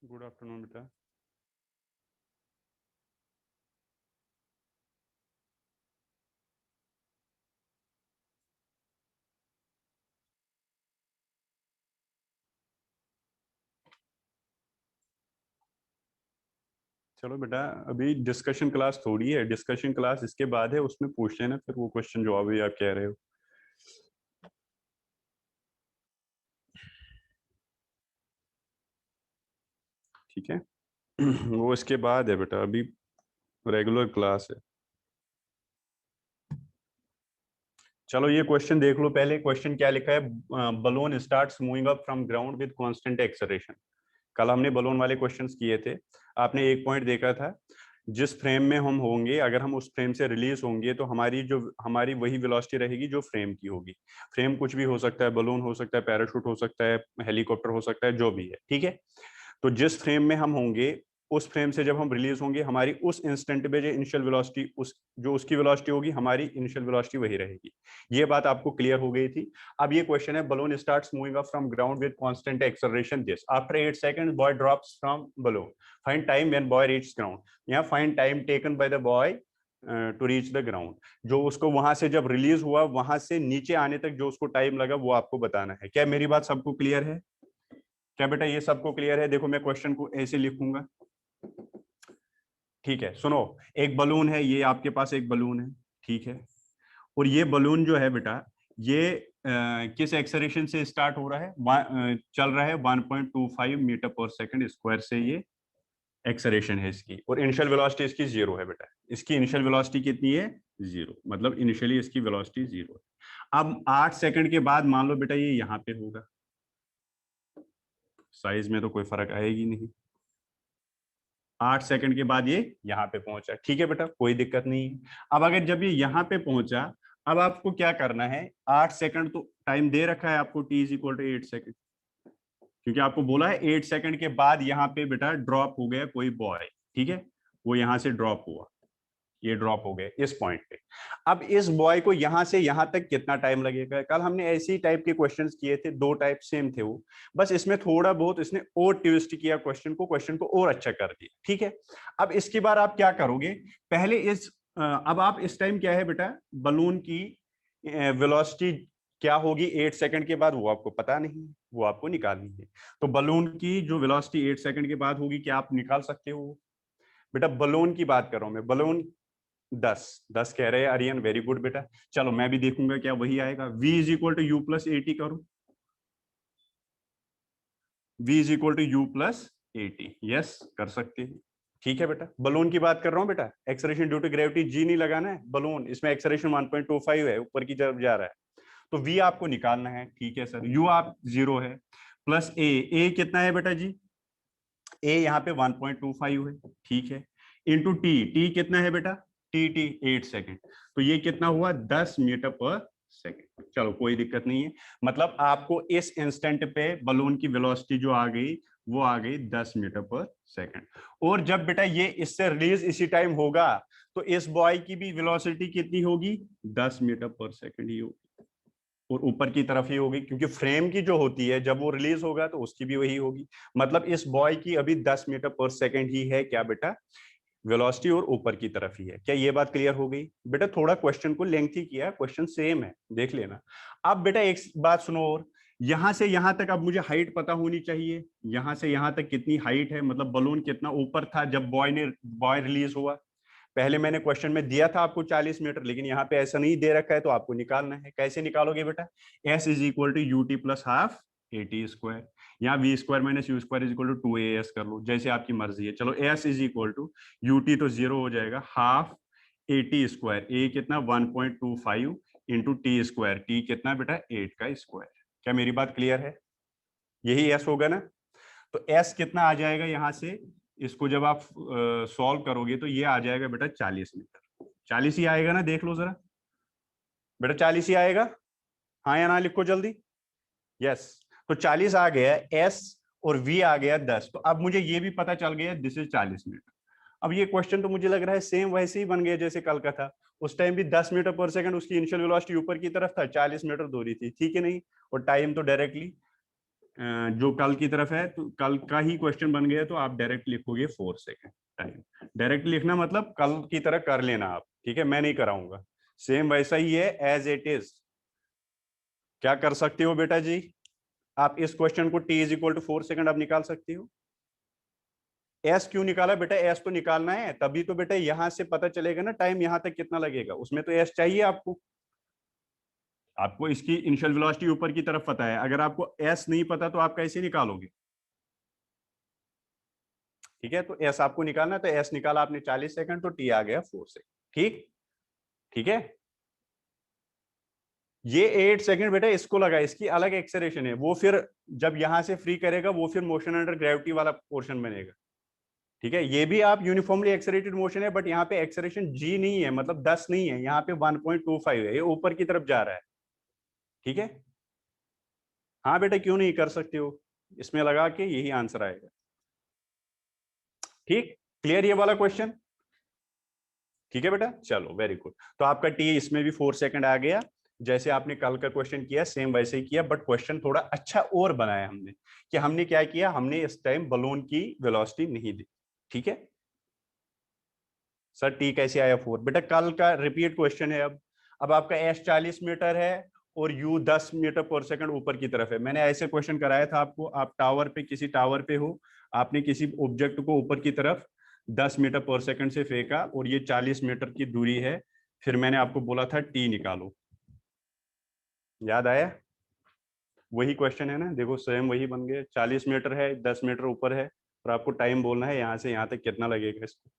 Good afternoon बेटा। चलो बेटा, अभी डिस्कशन क्लास थोड़ी है, डिस्कशन क्लास इसके बाद है, उसमें पूछ लेना फिर वो क्वेश्चन जो अभी आप कह रहे हो। ठीक है। वो इसके बाद है बेटा, अभी रेगुलर क्लास है। चलो ये क्वेश्चन देख लो पहले। क्वेश्चन क्या लिखा है? Balloon starts moving up from ground with constant acceleration. कल हमने बलून वाले क्वेश्चंस किए थे। आपने एक पॉइंट देखा था, जिस फ्रेम में हम होंगे, अगर हम उस फ्रेम से रिलीज होंगे तो हमारी वही वेलोसिटी रहेगी जो फ्रेम की होगी। फ्रेम कुछ भी हो सकता है, बलून हो सकता है, पैराशूट हो सकता है, हेलीकॉप्टर हो सकता है, जो भी है। ठीक है। तो जिस फ्रेम में हम होंगे, उस फ्रेम से जब हम रिलीज होंगे, हमारी उस इंस्टेंट पे जो इनिशियल वेलोसिटी, जो उसकी वेलोसिटी होगी, हमारी इनिशियल वेलोसिटी वही रहेगी। ये बात आपको क्लियर हो गई थी। अब ये क्वेश्चन है, balloon starts moving up from ground with constant acceleration this after 8 seconds boy drops from balloon, find time when boy reach ground. यहाँ find time taken by the boy to reach the ground. जो उसको वहां से जब release हुआ, वहां से नीचे आने तक जो उसको टाइम लगा, वो आपको बताना है। क्या मेरी बात सबको क्लियर है? क्या बेटा ये सबको क्लियर है? देखो मैं क्वेश्चन को ऐसे लिखूंगा। ठीक है, सुनो। एक बलून है, ये आपके पास एक बलून है। ठीक है। और ये बलून जो है बेटा, ये किस एक्सेलरेशन से स्टार्ट हो रहा है? चल रहा है 1.25 मीटर पर सेकंड स्क्वायर से। ये एक्सेलरेशन है इसकी, और इनिशियल वेलोसिटी इसकी जीरो है बेटा। इसकी इनिशियल वेलोसिटी कितनी है? जीरो। मतलब इनिशियली इसकी वेलोसिटी जीरो है। अब 8 सेकंड के बाद मान लो बेटा ये यहाँ पे होगा। साइज में तो कोई फर्क आएगी नहीं। 8 सेकंड के बाद ये यहाँ पे पहुंचा। ठीक है बेटा, कोई दिक्कत नहीं है। अब अगर जब ये यहाँ पे पहुंचा, अब आपको क्या करना है? 8 सेकंड तो टाइम दे रखा है आपको, t is equal to 8 second, क्योंकि आपको बोला है 8 सेकंड के बाद यहाँ पे बेटा ड्रॉप हो गया कोई बॉय। ठीक है। वो यहाँ से ड्रॉप हुआ, ये ड्रॉप हो गए इस पॉइंट पे। अब इस बॉय को यहां से यहां तक कितना टाइम लगेगा? कल हमने ऐसी टाइप के क्वेश्चंस किए थे, दो टाइप सेम थे वो। बस इसमें थोड़ा बहुत इसने और ट्विस्ट किया क्वेश्चन को और अच्छा कर दिया। ठीक है। अब इसके बाद आप क्या करोगे? पहले अब आप इस टाइम क्या है बेटा, बलून की वेलोसिटी क्या होगी 8 सेकंड के बाद, वो आपको पता नहीं, वो आपको निकालनी है। तो बलून की जो वेलोसिटी 8 सेकंड के बाद होगी, क्या आप निकाल सकते हो? बेटा बलून की बात कर रहा हूं मैं, बलून 10 10 कह रहे हैं आर्यन, वेरी गुड बेटा। चलो मैं भी देखूंगा क्या वही आएगा। v is equal to u plus a t करो। v is equal to u plus a t, yes कर सकते हैं। ठीक है बेटा, बलून की बात कर रहा हूं बेटा। Acceleration due to gravity G नहीं लगाना है, बलून इसमें एक्सेलरेशन 1.25 है, ऊपर की तरफ जा रहा है। तो v आपको निकालना है। ठीक है सर। u आप जीरो है, प्लस ए कितना है बेटा जी? ए यहाँ पे 1.25 है। ठीक है। इंटू टी कितना है बेटा? T 8 second. तो ये कितना हुआ? 10 मीटर पर सेकेंड। चलो कोई दिक्कत नहीं है। मतलब आपको इस इंस्टेंट पे बलून की वेलोसिटी जो आ गई, वो आ गई 10 मीटर पर सेकेंड। और जब बेटा ये इससे रिलीज इसी टाइम होगा, तो इस बॉय की भी वेलोसिटी कितनी होगी? 10 मीटर पर सेकेंड ही होगी, और ऊपर की तरफ ही होगी, क्योंकि फ्रेम की जो होती है जब वो रिलीज होगा तो उसकी भी वही होगी। मतलब इस बॉय की अभी 10 मीटर पर सेकेंड ही है क्या बेटा, वेलोसिटी, और ऊपर की तरफ ही है। क्या ये बात क्लियर हो गई? बेटा थोड़ा क्वेश्चन को लेंथी किया, क्वेश्चन सेम है, देख लेना। अब बेटा एक बात सुनो और, यहां से यहां तक अब मुझे हाइट पता होनी चाहिए। यहां से यहां तक कितनी हाइट है, मतलब बलून कितना ऊपर था जब बॉय रिलीज हुआ। पहले मैंने क्वेश्चन में दिया था आपको 40 मीटर, लेकिन यहाँ पे ऐसा नहीं दे रखा है, तो आपको निकालना है। कैसे निकालोगे बेटा? S is equal to u t plus half a t square. यहाँ v square minus u square is equal to 2 AS कर लो, जैसे आपकी मर्जी है। चलो s is equal to u t तो जीरो हो जाएगा, half a t square, a कितना 1.25 इंटू टी स्क्वायर, टी कितना बेटा 8 का स्क्वायर। क्या मेरी बात क्लियर है? यही एस होगा ना? तो एस कितना आ जाएगा यहाँ से? इसको जब आप सॉल्व करोगे तो ये आ जाएगा बेटा 40 मीटर। 40 ही आएगा ना? देख लो जरा बेटा, 40 ही आएगा। हाँ या ना लिखो जल्दी। यस। तो 40 आ गया एस, और वी आ गया 10। तो अब मुझे ये भी पता चल गया दिस इज 40 मीटर। अब ये क्वेश्चन तो मुझे लग रहा है सेम वैसे ही बन गया जैसे कल का था। उस टाइम भी 10 मीटर पर सेकंड उसकी इनिशियल वेलोसिटी ऊपर की तरफ था, 40 मीटर दूरी थी, ठीक है नहीं? और टाइम तो डायरेक्टली जो कल की तरफ है, तो कल का ही क्वेश्चन बन गया तो आप डायरेक्ट लिखोगे 4 सेकेंड टाइम। डायरेक्ट लिखना मतलब कल की तरह कर लेना आप, ठीक है, मैं नहीं कराऊंगा, सेम वैसा ही है एज इट इज। क्या कर सकते हो बेटा जी, आप इस क्वेश्चन को t is equal to 4 second आप निकाल सकते हो। एस क्यों निकाला बेटा, एस तो निकालना है, तभी तो बेटा यहां से पता चलेगा ना टाइम यहां तक कितना लगेगा, उसमें तो एस चाहिए आपको। आपको इसकी इनिशियल वेलोसिटी ऊपर की तरफ पता है, अगर आपको एस नहीं पता तो आप कैसे निकालोगे। ठीक है, तो एस आपको निकालना है, तो एस निकाला आपने 40 सेकंड, तो टी आ गया 4 सेकंड। ठीक, ठीक है। ये 8 सेकंड बेटा इसको लगा, इसकी अलग एक्सेलरेशन है, वो फिर जब यहां से फ्री करेगा वो फिर मोशन अंडर ग्रेविटी वाला पोर्शन बनेगा। ठीक है, ये भी आप यूनिफॉर्मली एक्सेलरेटेड मोशन है, बट यहाँ पे एक्सेलरेशन जी नहीं है, मतलब 10 नहीं है, यहाँ पे 1.25 है, ये ऊपर की तरफ जा रहा है। ठीक है, हाँ बेटा क्यों नहीं कर सकते हो, इसमें लगा के यही आंसर आएगा। ठीक, क्लियर ये वाला क्वेश्चन। ठीक है बेटा, चलो वेरी गुड। तो आपका टी इसमें भी 4 सेकंड आ गया, जैसे आपने कल का क्वेश्चन किया सेम वैसे ही किया, बट क्वेश्चन थोड़ा अच्छा और बनाया हमने, कि हमने क्या किया, हमने इस टाइम बलून की वेलोसिटी नहीं दी। ठीक है सर, टी कैसे आया 4, बेटा कल का रिपीट क्वेश्चन है। अब आपका एस 40 मीटर है और यू 10 मीटर पर सेकंड ऊपर की तरफ है। मैंने ऐसे क्वेश्चन कराया था आपको, आप टावर पे, किसी टावर पे हो, आपने किसी ऑब्जेक्ट को ऊपर की तरफ 10 मीटर पर सेकंड से फेंका और ये 40 मीटर की दूरी है, फिर मैंने आपको बोला था टी निकालो। याद आया, वही क्वेश्चन है ना, देखो सेम वही बन गए, 40 मीटर है, 10 मीटर ऊपर है, और आपको टाइम बोलना है यहाँ से यहाँ तक कितना लगेगा इसको।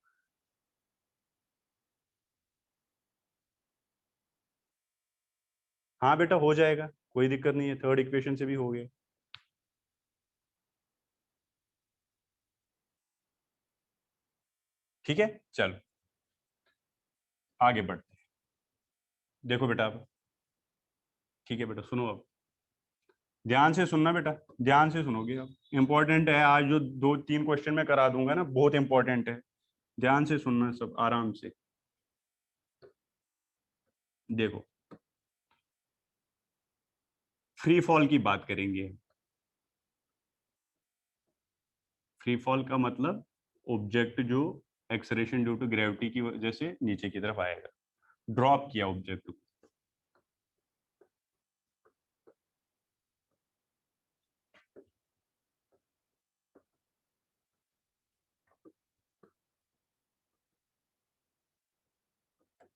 हाँ बेटा हो जाएगा, कोई दिक्कत नहीं है, थर्ड इक्वेशन से भी हो गया। ठीक है, चलो आगे बढ़ते हैं। देखो बेटा अब, ठीक है बेटा सुनो अब, ध्यान से सुनना बेटा, ध्यान से सुनोगे अब, इंपॉर्टेंट है, आज जो 2-3 क्वेश्चन मैं करा दूंगा ना बहुत इंपॉर्टेंट है, ध्यान से सुनना सब आराम से। देखो, फ्री फॉल की बात करेंगे। फ्री फॉल का मतलब ऑब्जेक्ट जो एक्सलेरेशन ड्यू टू ग्रेविटी की वजह से नीचे की तरफ आएगा, ड्रॉप किया ऑब्जेक्ट को।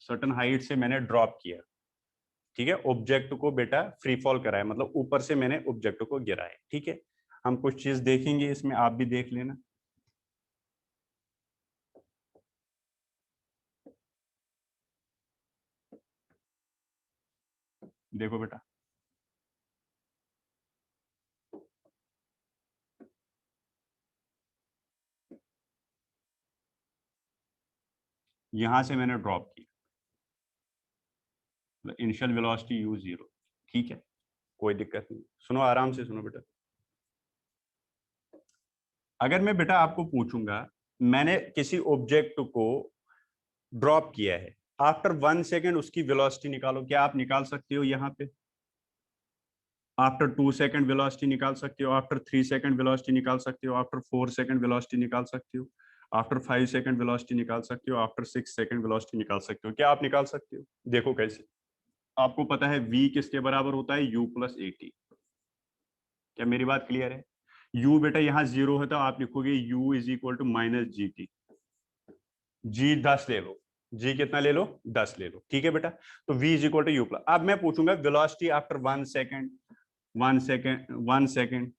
सर्टन हाइट से मैंने ड्रॉप किया, ठीक है, ऑब्जेक्ट को बेटा फ्री फॉल कराया, मतलब ऊपर से मैंने ऑब्जेक्ट को गिराया। ठीक है, हम कुछ चीज देखेंगे इसमें, आप भी देख लेना। देखो बेटा, यहां से मैंने ड्रॉप किया, इनिशियल वेलोसिटी यू 0। ठीक है, कोई दिक्कत नहीं, सुनो आराम से सुनो बेटा। अगर मैं बेटा आपको पूछूंगा, मैंने किसी ऑब्जेक्ट को ड्रॉप किया है, आफ्टर 1 सेकेंड उसकी वेलोसिटी निकालो, क्या आप निकाल सकते हो यहाँ पे। आफ्टर 2 सेकेंड वेलोसिटी निकाल सकते हो, आफ्टर 3 सेकेंड वेलोसिटी निकाल सकते हो, आफ्टर 4 सेकेंड वेलोसिटी निकाल सकते हो, आफ्टर 5 सेकेंड वेलोसिटी निकाल सकते हो, आफ्टर 6 सेकेंड वेलोसिटी निकाल सकते हो, क्या आप निकाल सकते हो। देखो कैसे, आपको पता है v किसके बराबर होता है, u प्लस ए टी। क्या मेरी बात क्लियर है, u बेटा यहाँ 0 है तो आप लिखोगे u is equal to minus g t. G 10 ले लो, जी कितना ले लो, 10 ले लो। ठीक है बेटा, तो v is equal to u plus, अब मैं पूछूंगा velocity after 1 second, 1 second, 1 second,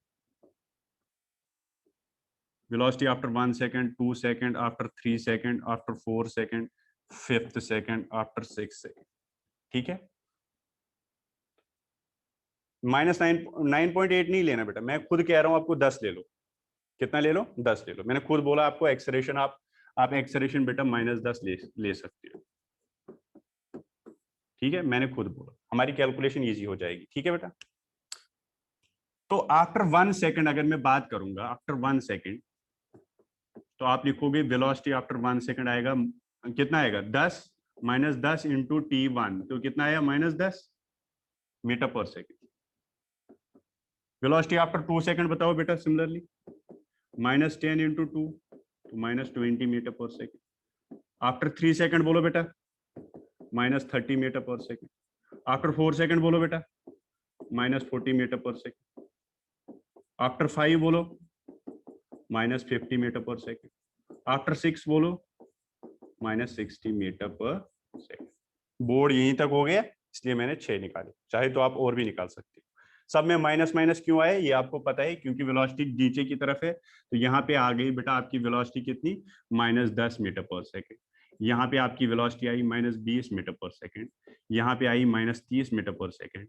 velocity after 1 second, 2 second, after 3 second, after 4 second, fifth second, after 6 second. ठीक है, -9.8 नहीं लेना बेटा, मैं खुद कह रहा हूं आपको 10 ले लो। कितना ले लो, 10 ले लो, मैंने खुद बोला आपको एक्सलेरेशन, आप एक्सलेरेशन बेटा -10 ले सकते हो। ठीक है, मैंने खुद बोला, हमारी कैलकुलेशन इजी हो जाएगी। ठीक है बेटा, तो आफ्टर 1 सेकेंड अगर मैं बात करूंगा, आफ्टर 1 सेकेंड, तो आप लिखोगे वेलोसिटी आफ्टर 1 सेकेंड आएगा, कितना आएगा, 10, -10 इंटू T1, तो कितना आया, -10 metre per second. Velocity after 2 second बताओ बेटा सिमिलरली, -10 × 2 तो -20 metre per second. After 3 second बोलो बेटा -30 metre per second. After 4 second बोलो बेटा -40 मीटर पर सेकंड। आफ्टर 5 बोलो -50 मीटर पर सेकंड। आफ्टर 6 बोलो -60 मीटर पर सेकंड। बोर्ड यहीं तक हो गया, इसलिए मैंने 6 निकाले, चाहे तो आप और भी निकाल सकते हो। सब में माइनस माइनस क्यों आए ये आपको पता है, क्योंकि वेलोसिटी नीचे की तरफ है, तो यहाँ पे आ गई बेटा आपकी वेलोसिटी कितनी, -10 मीटर पर सेकंड। यहाँ पे आपकी वेलोसिटी आई -20 मीटर पर सेकंड। यहाँ पे आई -30 मीटर पर सेकंड।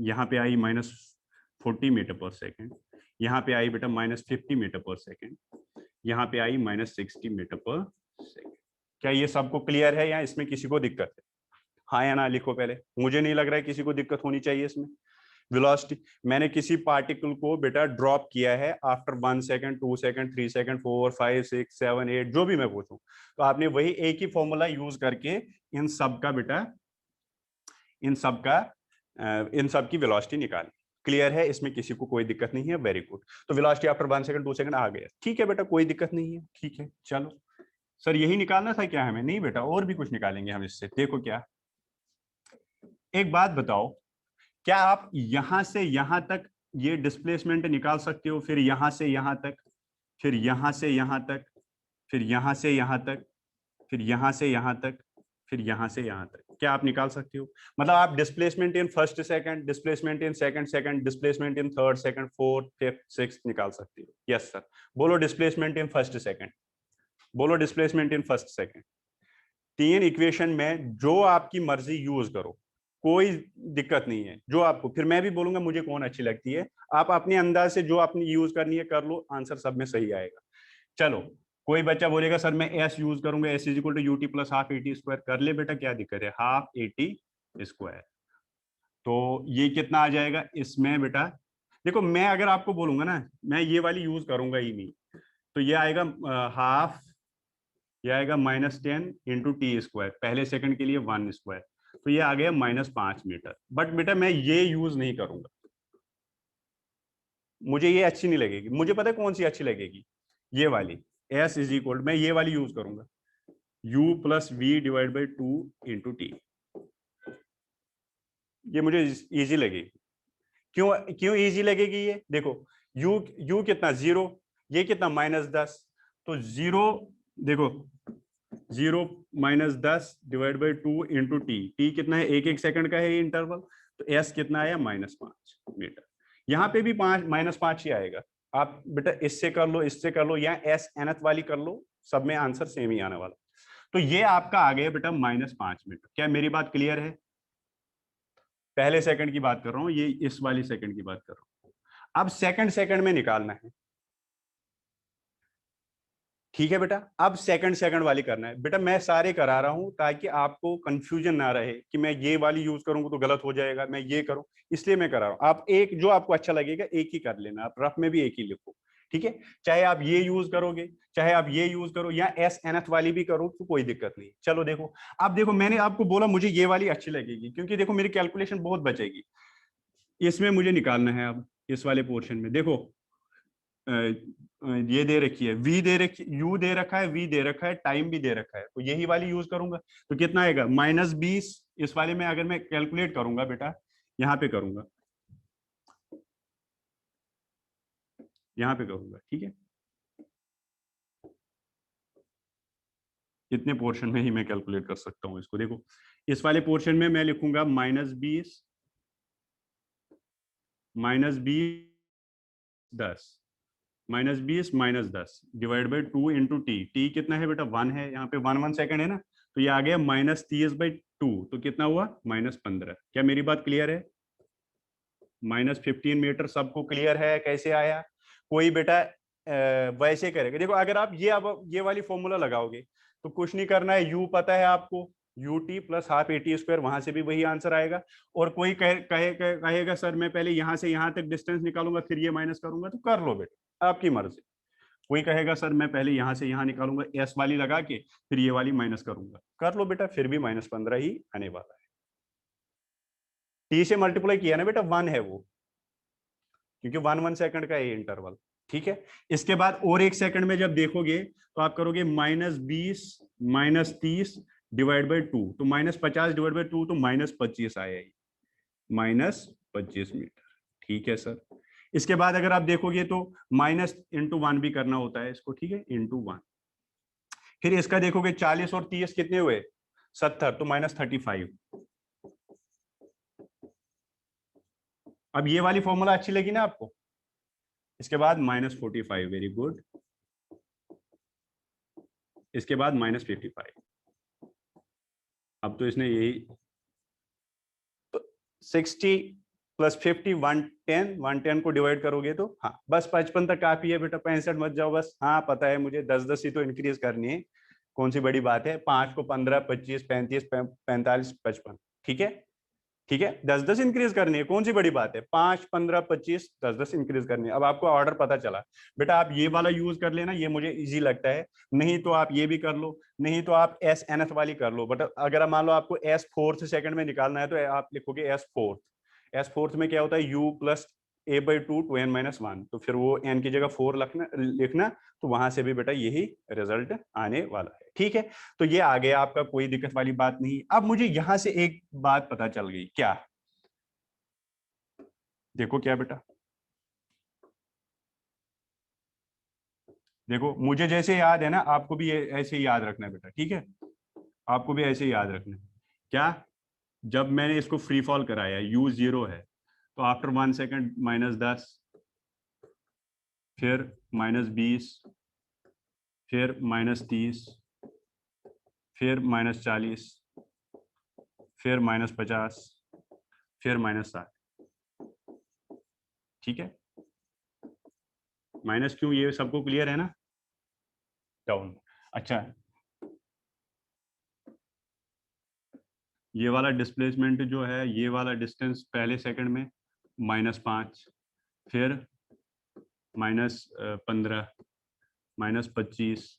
यहाँ पे आई -40 मीटर पर सेकंड। यहाँ पे आई बेटा -50 मीटर पर सेकंड। यहाँ पे आई -60 मीटर पर सेकंड। क्या ये सबको क्लियर है या इसमें किसी को दिक्कत है? हाँ या ना लिखो पहले, मुझे नहीं लग रहा है किसी को दिक्कत होनी चाहिए इसमें। वेलोसिटी, मैंने किसी पार्टिकल को बेटा ड्रॉप किया है आफ्टर 1 सेकंड, 2 सेकंड, 3 सेकंड, 4, 5, 6, 7, 8 जो भी मैं पूछूं, तो आपने वही एक ही फॉर्मूला यूज करके इन सब का बेटा इन सब की वेलोसिटी निकाली। क्लियर है, इसमें किसी को कोई दिक्कत नहीं है? Very good. तो वेलोसिटी आफ्टर 1 सेकंड, 2 सेकंड आ गया, ठीक है बेटा, कोई दिक्कत नहीं है, ठीक है। चलो सर यही निकालना था क्या हमें? नहीं बेटा, और भी कुछ निकालेंगे हम इससे। देखो क्या, एक बात बताओ, क्या आप यहां से यहां तक ये डिस्प्लेसमेंट निकाल सकते हो? फिर यहां से यहां तक, फिर यहां से यहां तक, फिर यहां से यहां तक, फिर यहां से यहां तक, फिर यहां से यहां तक, क्या आप निकाल सकते हो? मतलब आप displacement in first second, displacement in second second, displacement in third second, fourth, fifth, sixth निकाल सकते हो? Yes sir. बोलो डिस्प्लेसमेंट इन फर्स्ट सेकंड, बोलो displacement in first second. 3 equation में जो आपकी मर्जी यूज करो, कोई दिक्कत नहीं है, जो आपको, फिर मैं भी बोलूंगा मुझे कौन अच्छी लगती है, आप अपने अंदाज से जो अपनी यूज करनी है कर लो, आंसर सब में सही आएगा। चलो, कोई बच्चा बोलेगा सर मैं एस यूज करूंगा, s is equal to u t plus half a t square, कर ले बेटा, क्या दिक्कत है, हाफ एटी स्क्वायर। तो ये कितना आ जाएगा इसमें बेटा? देखो मैं अगर आपको बोलूंगा ना, मैं ये वाली यूज करूंगा ही नहीं, तो ये आएगा हाफ, ये आएगा -10 × t², पहले सेकंड के लिए 1 स्क्वायर, तो ये आ गया -5 मीटर। बट बेटा मैं ये यूज नहीं करूंगा, मुझे ये अच्छी नहीं लगेगी। मुझे पता है कौन सी अच्छी लगेगी, ये वाली, s इज इक्वल, मैं ये वाली यूज करूंगा, u + v/2 × t। ये मुझे इजी लगेगी। क्यों क्यों इजी लगेगी? ये देखो, u कितना 0, ये कितना -10, तो 0, देखो 0 -10/2 × t कितना है, 1 1 सेकंड का है ये इंटरवल, तो s कितना आया, -5 मीटर। यहाँ पे भी -5 ही आएगा। आप बेटा इससे कर लो, इससे कर लो, या s nth वाली कर लो, सब में आंसर सेम ही आने वाला। तो ये आपका आ गया बेटा -5 मीटर। क्या मेरी बात क्लियर है? पहले सेकंड की बात कर रहा हूँ, ये इस वाली सेकंड की बात कर रहा हूँ। अब सेकंड सेकंड में निकालना है, ठीक है बेटा। अब सेकंड सेकंड वाली करना है बेटा, मैं सारे करा रहा हूं ताकि आपको कंफ्यूजन ना रहे कि मैं ये वाली यूज करूंगा तो गलत हो जाएगा, मैं ये करूं, इसलिए मैं करा रहा हूं। आप एक जो आपको अच्छा लगेगा एक ही कर लेना, आप रफ में भी एक ही लिखो, ठीक है। चाहे आप ये यूज करोगे, चाहे आप ये यूज करो, या एस nth वाली भी करो तो कोई दिक्कत नहीं। चलो देखो, अब देखो मैंने आपको बोला मुझे ये वाली अच्छी लगेगी, क्योंकि देखो मेरी कैलकुलेशन बहुत बचेगी। इसमें मुझे निकालना है अब, इस वाले पोर्शन में देखो, ये दे रखी है, वी दे रखी, यू दे रखा है, वी दे रखा है, टाइम भी दे रखा है, तो यही वाली यूज करूंगा। तो कितना आएगा, -20। इस वाले में अगर मैं कैलकुलेट करूंगा बेटा, यहाँ पे करूंगा, यहाँ पे करूंगा, ठीक है। इतने पोर्शन में ही मैं कैलकुलेट कर सकता हूँ इसको। देखो इस वाले पोर्शन में मैं लिखूंगा -20 -10 -20 -10 /2 × t कितना है बेटा, 1 है, यहाँ पे 1 सेकंड है ना, तो ये आ गया -30/2, तो कितना हुआ, -15। क्या मेरी बात क्लियर है? -15 मीटर सबको क्लियर है कैसे आया? कोई बेटा वैसे करेगा, देखो अगर आप ये अब ये वाली फॉर्मूला लगाओगे तो कुछ नहीं करना है, u पता है आपको, ut + हाफ एटी स्क्वायर, वहां से भी वही आंसर आएगा। और कोई कहेगा सर मैं पहले यहां से यहां तक डिस्टेंस निकालूंगा फिर ये माइनस करूंगा, तो कर लो बेटा, आपकी मर्जी। कोई कहेगा सर मैं पहले यहां से यहां निकालूंगा, एस वाली लगा के फिर ये वाली माइनस करूंगा, कर लो बेटा, फिर भी -15 ही आने वाला है। टी से मल्टीप्लाई किया ना बेटा, 1 है वो, क्योंकि 1 सेकंड का ये इंटरवल। ठीक है, इसके बाद और 1 सेकंड में जब देखोगे तो आप करोगे -20 -30 डिवाइड बाई 2, तो -50 डिवाइड बाई 2 तो -25 आया, -25 मीटर। ठीक है सर। इसके बाद अगर आप देखोगे तो -*1 भी करना होता है इसको, ठीक है, *1। फिर इसका देखोगे 40 और 30 कितने हुए, 70, तो -35। अब ये वाली फॉर्मूला अच्छी लगी ना आपको? इसके बाद -45, वेरी गुड। इसके बाद -55। अब तो इसने यही, तो 60 + 50 110, 110 को डिवाइड करोगे तो हाँ बस 55 तक काफी है बेटा, 65 मत जाओ बस। हाँ पता है मुझे, 10-10 ही तो इंक्रीज करनी है, कौन सी बड़ी बात है। 5 को 15, 25, 35, 45, 55। ठीक है, ठीक है, 10-10 इंक्रीज करनी है, कौन सी बड़ी बात है। 5, 15, 25, 10-10 इंक्रीज करनी है। अब आपको ऑर्डर पता चला बेटा, आप ये वाला यूज कर लेना, ये मुझे इजी लगता है। नहीं तो आप ये भी कर लो, नहीं तो आप एस nth वाली कर लो। बट अगर मान लो आपको एस फोर्थ सेकंड में निकालना है तो आप लिखोगे एस फोर्थ। एस फोर्थ में क्या होता है, u + a/2 2n-1, तो फिर वो n की जगह 4 लिखना, तो वहां से भी बेटा यही रिजल्ट आने वाला है। ठीक है, तो ये आ गया आपका, कोई दिक्कत वाली बात नहीं। अब मुझे यहां से एक बात पता चल गई, क्या? देखो क्या बेटा, देखो मुझे जैसे याद है ना, आपको भी ऐसे ही याद रखना है बेटा। ठीक है, आपको भी ऐसे ही याद रखना है। क्या? जब मैंने इसको फ्री फॉल कराया, u 0 है, तो आफ्टर 1 सेकंड -10, फिर -20, फिर -30, फिर -40, फिर -50, फिर -60। ठीक है, माइनस क्यों, ये सबको क्लियर है ना? डाउन। अच्छा, ये वाला डिस्प्लेसमेंट जो है, ये वाला डिस्टेंस पहले सेकंड में -5, फिर -15, -25,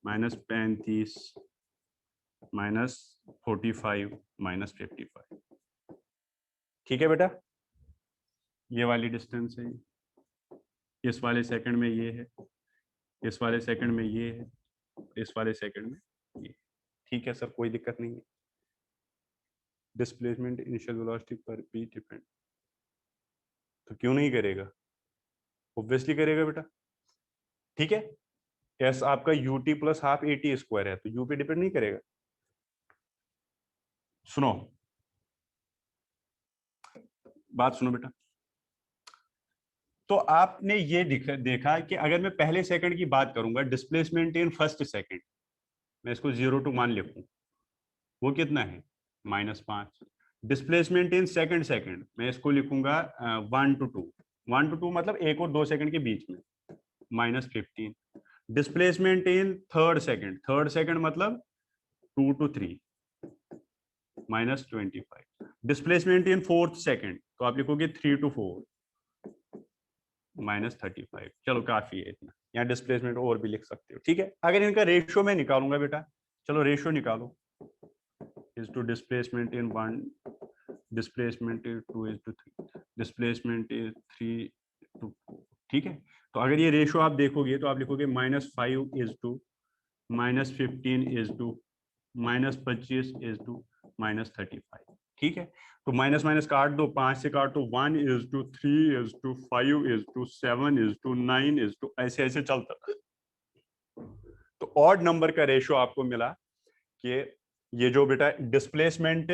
-35, -45, -55। ठीक है बेटा, ये वाली डिस्टेंस है, इस वाले सेकंड में ये है, इस वाले सेकंड में ये है, इस वाले सेकंड में ये। ठीक है सर, कोई दिक्कत नहीं है। डिस्प्लेसमेंट इनिशियल वेलोसिटी पर भी डिपेंड, तो क्यों नहीं करेगा, ऑब्वियसली करेगा बेटा। ठीक है, एस आपका ut + ½ at² है, तो यू पे डिपेंड नहीं करेगा। सुनो, बात सुनो बेटा। तो आपने ये देखा कि अगर मैं पहले सेकंड की बात करूंगा, डिस्प्लेसमेंट इन फर्स्ट सेकंड, मैं इसको 0 to 1 लिखूं, वो कितना है, -5। डिस्प्लेसमेंट इन सेकंड सेकंड, मैं इसको लिखूंगा 1 to 2, 1 to 2 मतलब 1 और 2 सेकंड के बीच में, -15। डिस्प्लेसमेंट इन थर्ड सेकंड मतलब 2 to 3, -25। Displacement in fourth second, तो आप लिखोगे 3 to 4, -35। चलो काफी है इतना, यहाँ डिस्प्लेसमेंट और भी लिख सकते हो। ठीक है, अगर इनका रेशियो में निकालूंगा बेटा, चलो रेशियो निकालो, is to displacement in 1, displacement is 2:3, displacement is 3:4। ठीक है, तो अगर ये रेशियो आप देखोगे तो आप लिखोगे -5:, -15:, -25:, -35। ठीक है, तो माइनस माइनस काट दो, 5 से काट दो, 1:3:5:7:9, ऐसे ऐसे चलता। तो ऑड नंबर का रेशियो आपको मिला कि ये जो बेटा displacement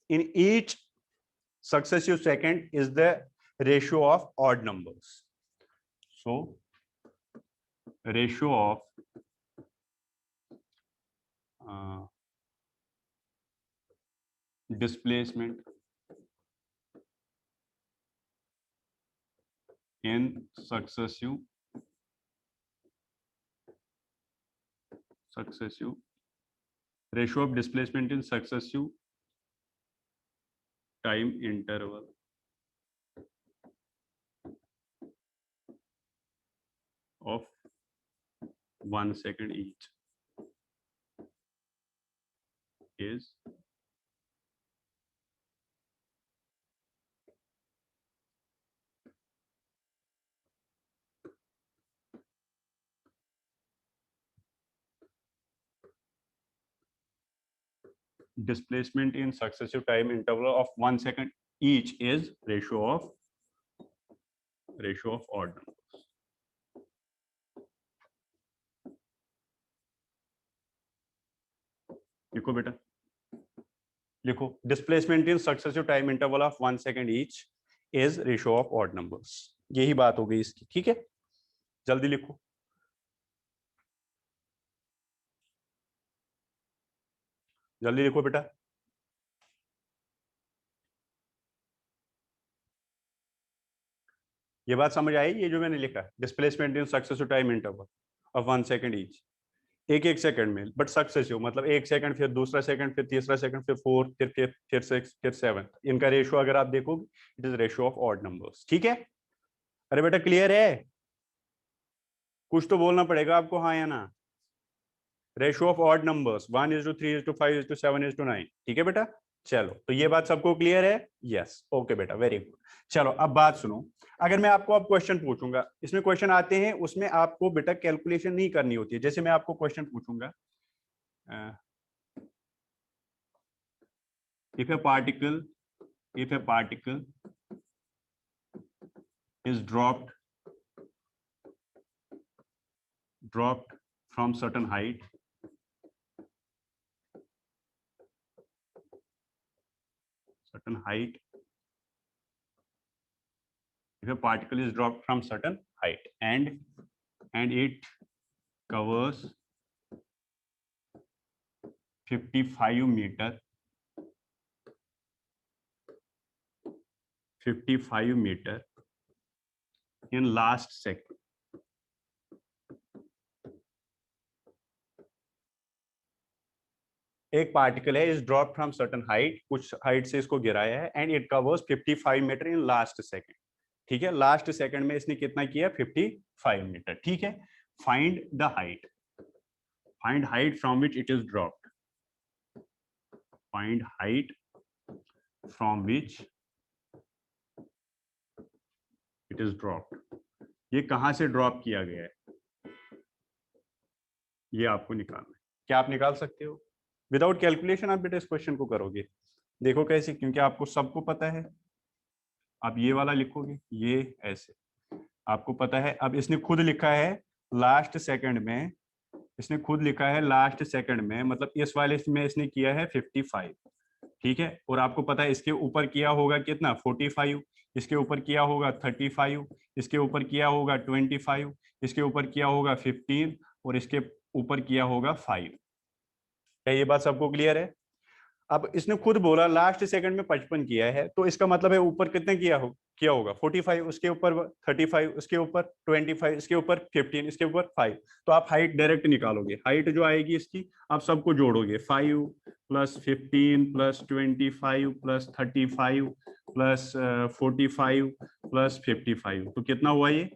in each successive second is the ratio of odd numbers. So ratio of displacement in successive ratio of displacement in successive time interval of 1 second each is displacement in successive time interval of 1 second each is ratio of odd numbers. लिखो बेटा, लिखो displacement in successive time interval of 1 second each is ratio of odd numbers. यही बात हो गई इसकी, ठीक है, जल्दी लिखो। जल्दी लिखो बेटा। ये बात समझ आई, ये जो मैंने लिखा displacement in successive time interval of 1 second each, एक एक सेकंड में, बट सक्सेसिव मतलब एक सेकंड, फिर दूसरा सेकंड, फिर तीसरा सेकंड, फिर फोर्थ, फिर फिफ्थ, फिर सिक्स, फिर सेवंथ। इनका रेशियो अगर आप देखोगे it is ratio of odd numbers. ठीक है, अरे बेटा क्लियर है? कुछ तो बोलना पड़ेगा आपको, हाँ या ना। Ratio of odd numbers 1:3:5:7:9। ठीक है बेटा, चलो तो ये बात सबको क्लियर है? यस, ओके बेटा, वेरी गुड। चलो अब बात सुनो, अगर मैं आपको अब क्वेश्चन पूछूंगा, इसमें क्वेश्चन आते हैं, उसमें आपको बेटा कैलकुलेशन नहीं करनी होती है। जैसे मैं आपको क्वेश्चन पूछूंगा, if a particle is dropped from certain height, if a particle is dropped from certain height and it covers 55 meter in last second, एक पार्टिकल है is drop from certain height, कुछ हाइट से इसको गिराया है, and it covers 55 metre in last second. ठीक है, last second में इसने कितना किया? 55 मीटर। ठीक है, find the height, find height from which it is dropped, find height from which it is dropped. ये कहां से ड्रॉप किया गया है, ये आपको निकालना है। क्या आप निकाल सकते हो? विदाउट कैलकुलेशन आप बेटा इस क्वेश्चन को करोगे। देखो कैसे, क्योंकि आपको सबको पता है। आप ये वाला लिखोगे, ये ऐसे आपको पता है। अब इसने खुद लिखा है लास्ट सेकंड में, इसने खुद लिखा है लास्ट सेकंड में, मतलब इस वाले में इसने किया है 55। ठीक है, और आपको पता है इसके ऊपर किया होगा कितना? 45, इसके ऊपर किया होगा 35, इसके ऊपर किया होगा 25, इसके ऊपर किया होगा 15, और इसके ऊपर किया होगा 5। क्या ये बात सबको क्लियर है? अब इसने खुद बोला लास्ट सेकंड में 55 किया है, तो इसका मतलब है ऊपर कितने किया होगा 45, उसके ऊपर 35, उसके ऊपर 25, इसके ऊपर 15, इसके ऊपर 5। तो आप हाइट डायरेक्ट निकालोगे। हाइट जो आएगी इसकी, आप सबको जोड़ोगे, 5 + 15 + 25 + 35 + 45 + 55, तो कितना हुआ ये?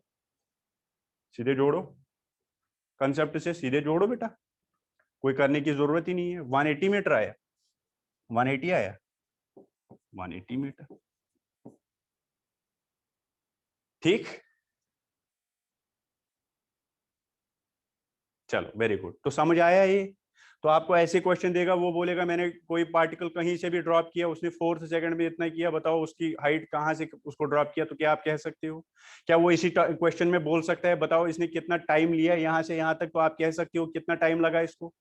सीधे जोड़ो, कंसेप्ट से सीधे जोड़ो बेटा, कोई करने की जरूरत ही नहीं है। 180 मीटर आया, 180 आया, 180 मीटर। ठीक, चलो वेरी गुड, तो समझ आया ये? तो आपको ऐसे क्वेश्चन देगा, वो बोलेगा मैंने कोई पार्टिकल कहीं से भी ड्रॉप किया, उसने 4th सेकंड में इतना किया, बताओ उसकी हाइट कहाँ से उसको ड्रॉप किया। तो क्या आप कह सकते हो? क्या वो इसी क्वेश्चन में बोल सकता है बताओ इसने कितना टाइम लिया यहाँ से यहाँ तक? तो आप कह सकते हो कितना टाइम लगा इसको।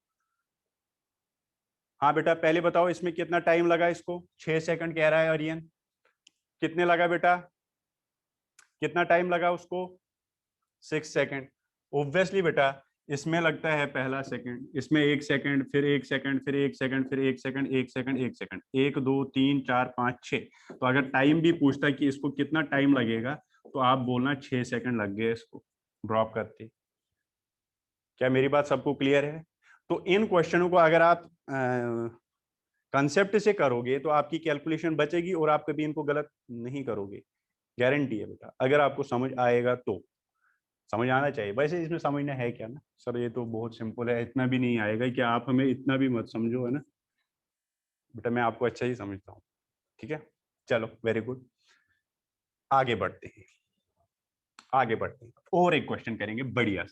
हाँ बेटा, पहले बताओ इसमें कितना टाइम लगा इसको। 6 सेकंड कह रहा है आर्यन, कितने लगा बेटा? कितना टाइम लगा उसको? 6 सेकंड। ऑब्वियसली बेटा, इसमें लगता है पहला सेकंड, इसमें 1 सेकंड, फिर 1 सेकंड, फिर 1 सेकंड, फिर 1 सेकंड, 1 सेकंड, 1 सेकंड, 1 2 3 4 5 6। तो अगर टाइम भी पूछता है कि इसको कितना टाइम लगेगा, तो आप बोलना 6 सेकंड लग गए इसको ड्रॉप करते। क्या मेरी बात सबको क्लियर है? तो इन क्वेश्चनों को अगर आप कंसेप्ट से करोगे तो आपकी कैलकुलेशन बचेगी, और आप कभी इनको गलत नहीं करोगे, गारंटी है बेटा, अगर आपको समझ आएगा तो। समझ आना चाहिए। वैसे इसमें समझना है क्या ना सर, ये तो बहुत सिंपल है, इतना भी नहीं आएगा कि आप हमें इतना भी मत समझो, है ना बेटा, मैं आपको अच्छा ही समझता हूँ। ठीक है, चलो वेरी गुड, आगे बढ़ते हैं, आगे बढ़ते हैं, और एक क्वेश्चन करेंगे, बढ़िया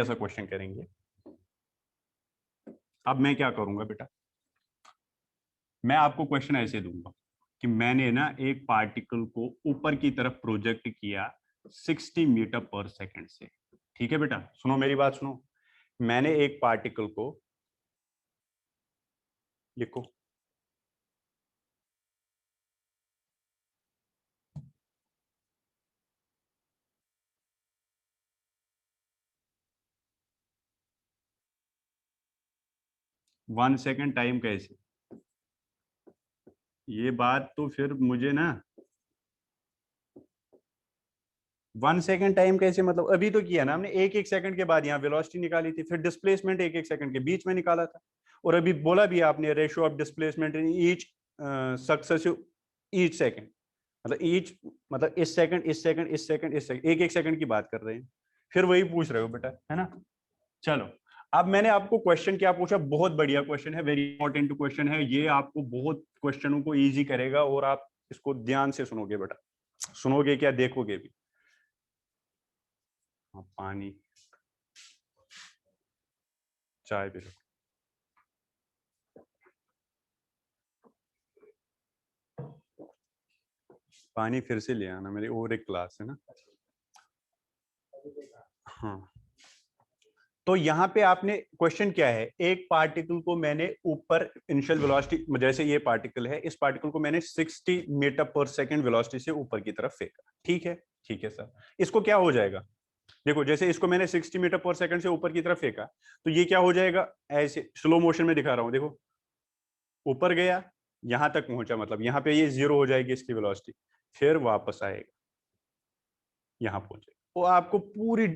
सा क्वेश्चन करेंगे। अब मैं क्या करूंगा बेटा, मैं आपको क्वेश्चन ऐसे दूंगा कि मैंने ना एक पार्टिकल को ऊपर की तरफ प्रोजेक्ट किया 60 मीटर पर सेकंड से। ठीक है बेटा, सुनो मेरी बात सुनो। मैंने एक पार्टिकल को, लिखो, वन सेकंड टाइम कैसे, ये बात तो फिर मुझे ना, वन सेकंड टाइम कैसे मतलब, अभी तो किया ना हमने, एक एक सेकंड के बाद यहाँ वेलोसिटी निकाली थी, फिर डिस्प्लेसमेंट एक एक सेकंड के बीच में निकाला था, और अभी बोला भी आपने ratio of displacement in each successive each second, मतलब ईच मतलब इस सेकंड इस सेकंड इस सेकंड इस सेकंड, एक एक सेकंड की बात कर रहे हैं, फिर वही पूछ रहे हो बेटा, है ना। चलो, अब मैंने आपको क्वेश्चन क्या पूछा, बहुत बढ़िया क्वेश्चन है, वेरी इंपॉर्टेंट क्वेश्चन है ये, आपको बहुत क्वेश्चनों को इजी करेगा, और आप इसको ध्यान से सुनोगे बेटा, सुनोगे क्या, देखोगे भी। हाँ, पानी, चाय पी लो, पानी फिर से ले आना, मेरी और एक क्लास है ना। हाँ, तो यहाँ पे आपने क्वेश्चन क्या है, एक पार्टिकल को मैंने ऊपर इनिशियल वेलोसिटी, जैसे ये पार्टिकल है, इस पार्टिकल को मैंने 60 मीटर पर सेकंड वेलोसिटी से ऊपर की तरफ फेंका। ठीक है, ठीक है सर, इसको क्या हो जाएगा, देखो जैसे इसको मैंने 60 मीटर पर सेकंड से ऊपर की तरफ फेंका, तो ये क्या हो जाएगा, ऐसे स्लो मोशन में दिखा रहा हूं, देखो ऊपर गया, यहां तक पहुंचा, मतलब यहाँ पे ये जीरो हो जाएगी इसकी वेलोसिटी, फिर वापस आएगा, यहाँ पहुंचे। तो आपको पूरी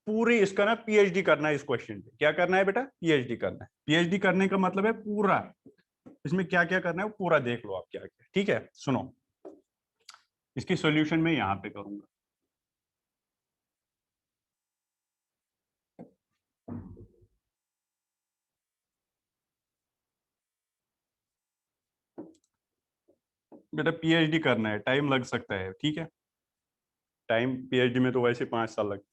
पूरी इसका ना पीएचडी करना है इस क्वेश्चन पे, क्या करना है बेटा, पीएचडी करना है। पीएचडी करने का मतलब है पूरा, इसमें क्या क्या करना है वो पूरा देख लो आप क्या क्या। ठीक है, सुनो, इसकी सॉल्यूशन मैं यहाँ पे करूंगा। बेटा पीएचडी करना है, टाइम लग सकता है, ठीक है, टाइम पीएचडी में तो वैसे 5 साल लगते हैं।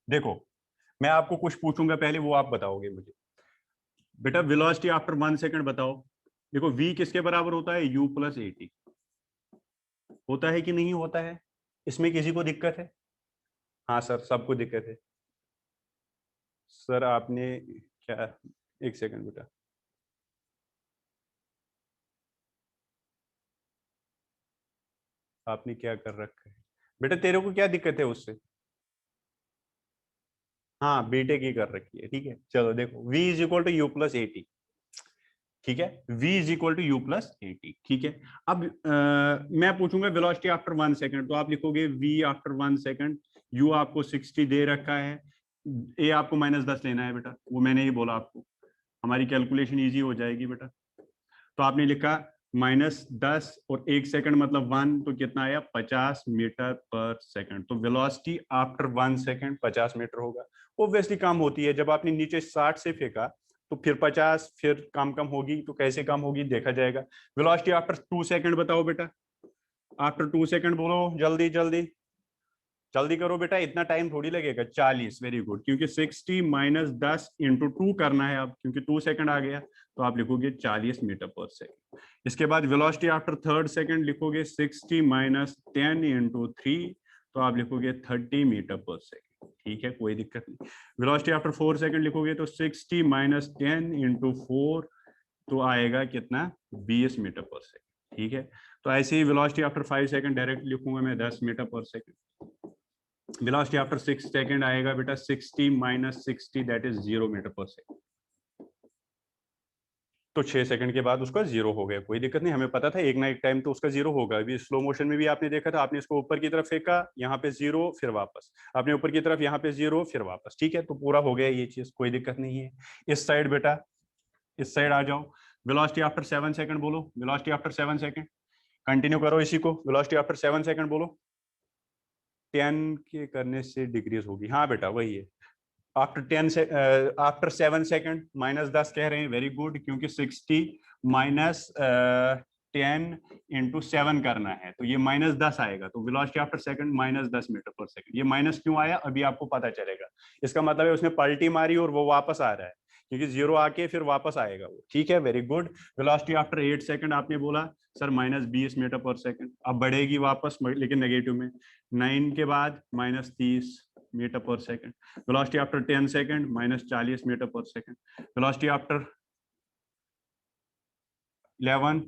देखो, मैं आपको कुछ पूछूंगा पहले, वो आप बताओगे मुझे। बेटा वेलोसिटी आफ्टर 1 सेकंड बताओ। देखो v किसके बराबर होता है, u प्लस ए टी, होता है कि नहीं होता है, इसमें किसी को दिक्कत है। हाँ सर, सबको दिक्कत है। सर आपने क्या, एक सेकंड बेटा, आपने क्या कर रखा है बेटा, तेरे को क्या दिक्कत है उससे। हाँ, बीटेक ही कर रखी है, ठीक है, चलो देखो v is equal to u plus a t, ठीक है, v is equal to u plus a t, ठीक है। अब मैं पूछूंगा वेलोसिटी आफ्टर 1 सेकंड, तो आप लिखोगे v आफ्टर 1 सेकंड, u आपको 60 दे रखा है, a आपको -10 लेना है बेटा, वो मैंने ही बोला आपको, हमारी कैलकुलेशन इजी हो जाएगी बेटा। तो आपने लिखा -10 और 1 सेकंड मतलब 1, तो कितना आया, 50 मीटर पर सेकंड। तो वेलोसिटी आफ्टर 1 सेकंड 50 मीटर होगा। ऑब्वियसली कम होती है, जब आपने नीचे 60 से फेंका तो फिर 50, फिर कम कम होगी, तो कैसे कम होगी देखा जाएगा। वेलोसिटी आफ्टर 2 सेकंड बताओ बेटा, आफ्टर 2 सेकंड बोलो, जल्दी जल्दी जल्दी करो बेटा, इतना टाइम थोड़ी लगेगा, 40, वेरी गुड, क्योंकि 60 -10 इंटू 2 करना है अब, क्योंकि 2 सेकंड आ गया, तो आप लिखोगे 40 मीटर पर सेकंड। इसके बाद वेलोसिटी आफ्टर 3rd सेकंड लिखोगे 60 -10 इंटू 3, तो आप लिखोगे 30 मीटर पर सेकंड, ठीक है, कोई दिक्कत नहीं। वेलोसिटी आफ्टर 4 सेकंड लिखोगे तो 60 -10 इंटू 4, तो आएगा कितना, 20 मीटर पर सेकंड, ठीक है। तो ऐसे ही वेलोसिटी आफ्टर 5 सेकंड डायरेक्ट लिखूंगा मैं 10 metre per second. Velocity after 6 second आएगा बेटा 60 -60, that is 0 metre per second. तो 6 सेकंड के बाद उसका जीरो हो गया, कोई दिक्कत नहीं, हमें पता था एक ना एक टाइम तो उसका जीरो होगा। अभी स्लो मोशन में भी आपने देखा था, आपने इसको ऊपर की तरफ फेंका, यहाँ पे जीरो, फिर वापस, आपने ऊपर की तरफ, यहाँ पे जीरो, फिर वापस, ठीक है, तो पूरा हो गया ये चीज, कोई दिक्कत नहीं है। इस साइड बेटा, इस साइड आ जाओ, वेलोसिटी आफ्टर 7 सेकंड बोलो, वेलोसिटी आफ्टर 7 सेकंड, कंटिन्यू करो इसी को, वेलोसिटी आफ्टर 7 सेकंड बोलो। 10 के करने से डिक्रीज होगी, हाँ बेटा वही है, आफ्टर 10 से आफ्टर 7 सेकंड -10 कह रहे हैं, वेरी गुड, क्योंकि 60 -10 इंटू 7 करना है, तो ये -10 आएगा, तो velocity after second -10 metre per second. ये माइनस क्यों आया अभी आपको पता चलेगा, इसका मतलब है उसने पलटी मारी और वो वापस आ रहा है, क्योंकि 0 आके फिर वापस आएगा वो। ठीक है, very good. Velocity after 8 second आपने बोला सर -20 मीटर पर सेकंड। अब बढ़ेगी वापस लेकिन नेगेटिव में। 9 के बाद -30 metre per second. Velocity after 10 second -40 metre per second. Velocity after 11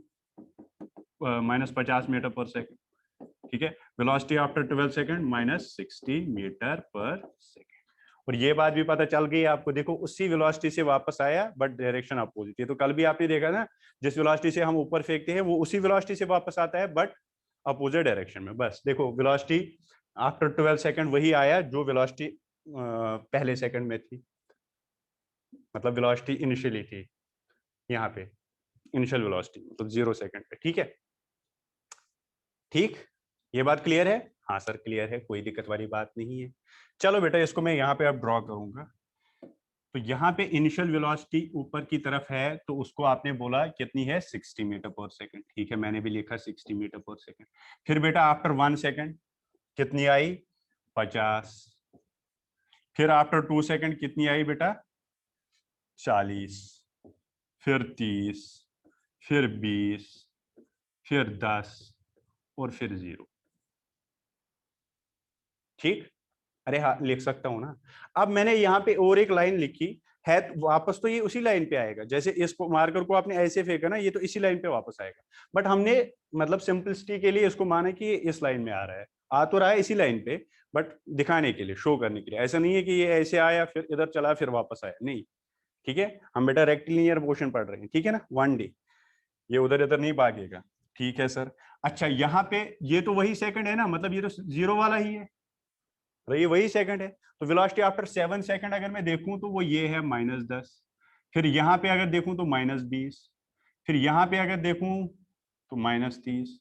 -50 metre per second. ठीक है, velocity after 12 second -60 metre per second. और ये बात भी पता चल गई आपको, देखो उसी वेलोसिटी से वापस आया बट डायरेक्शन अपोजिट है। तो कल भी आपने देखा ना, जिस वेलोसिटी से हम ऊपर फेंकते हैं वो उसी वेलोसिटी से वापस आता है बट अपोजिट डायरेक्शन में। बस देखो वेलोसिटी आफ्टर 12 सेकंड वही आया जो वेलोसिटी पहले सेकंड में थी, मतलब वेलोसिटी इनिशियली थी यहाँ पे, इनिशियल वेलोसिटी मतलब 0 सेकंड पे। ठीक है, ठीक, ये बात क्लियर है? हाँ सर क्लियर है, कोई दिक्कत वाली बात नहीं है। चलो बेटा इसको मैं यहाँ पे अब ड्रॉ करूंगा। तो यहाँ पे इनिशियल वेलोसिटी ऊपर की तरफ है, तो उसको आपने बोला कितनी है 60 मीटर पर सेकंड। ठीक है, मैंने भी लिखा 60 मीटर पर सेकंड। फिर बेटा आफ्टर 1 सेकंड कितनी आई 50। फिर आफ्टर 2 सेकंड कितनी आई बेटा 40। फिर 30, फिर 20, फिर 10 और फिर 0। ठीक, अरे हाँ लिख सकता हूं ना। अब मैंने यहाँ पे और एक लाइन लिखी है, वापस तो ये उसी लाइन पे आएगा। जैसे इस मार्कर को आपने ऐसे फेंका ना, ये तो इसी लाइन पे वापस आएगा। बट हमने मतलब सिंपलिसिटी के लिए इसको माना कि ये इस लाइन में आ रहा है, आ तो रहा है इसी लाइन पे, बट दिखाने के लिए, शो करने के लिए। ऐसा नहीं है कि ये ऐसे आया फिर इधर चला फिर वापस आया, नहीं। ठीक है, हम बेटा रेक्टिलिनियर मोशन पढ़ रहे हैं, ठीक है ना, 1D, ये उधर इधर नहीं भागेगा। ठीक है सर। अच्छा यहाँ पे ये तो वही सेकंड है ना, मतलब ये तो 0 वाला ही है, तो ये वही सेकंड है। तो वेलोसिटी आफ्टर 7 सेकंड अगर मैं देखूं तो वो ये है -10। फिर यहाँ पे अगर देखूं तो -20। फिर यहाँ पे अगर देखूं तो -30।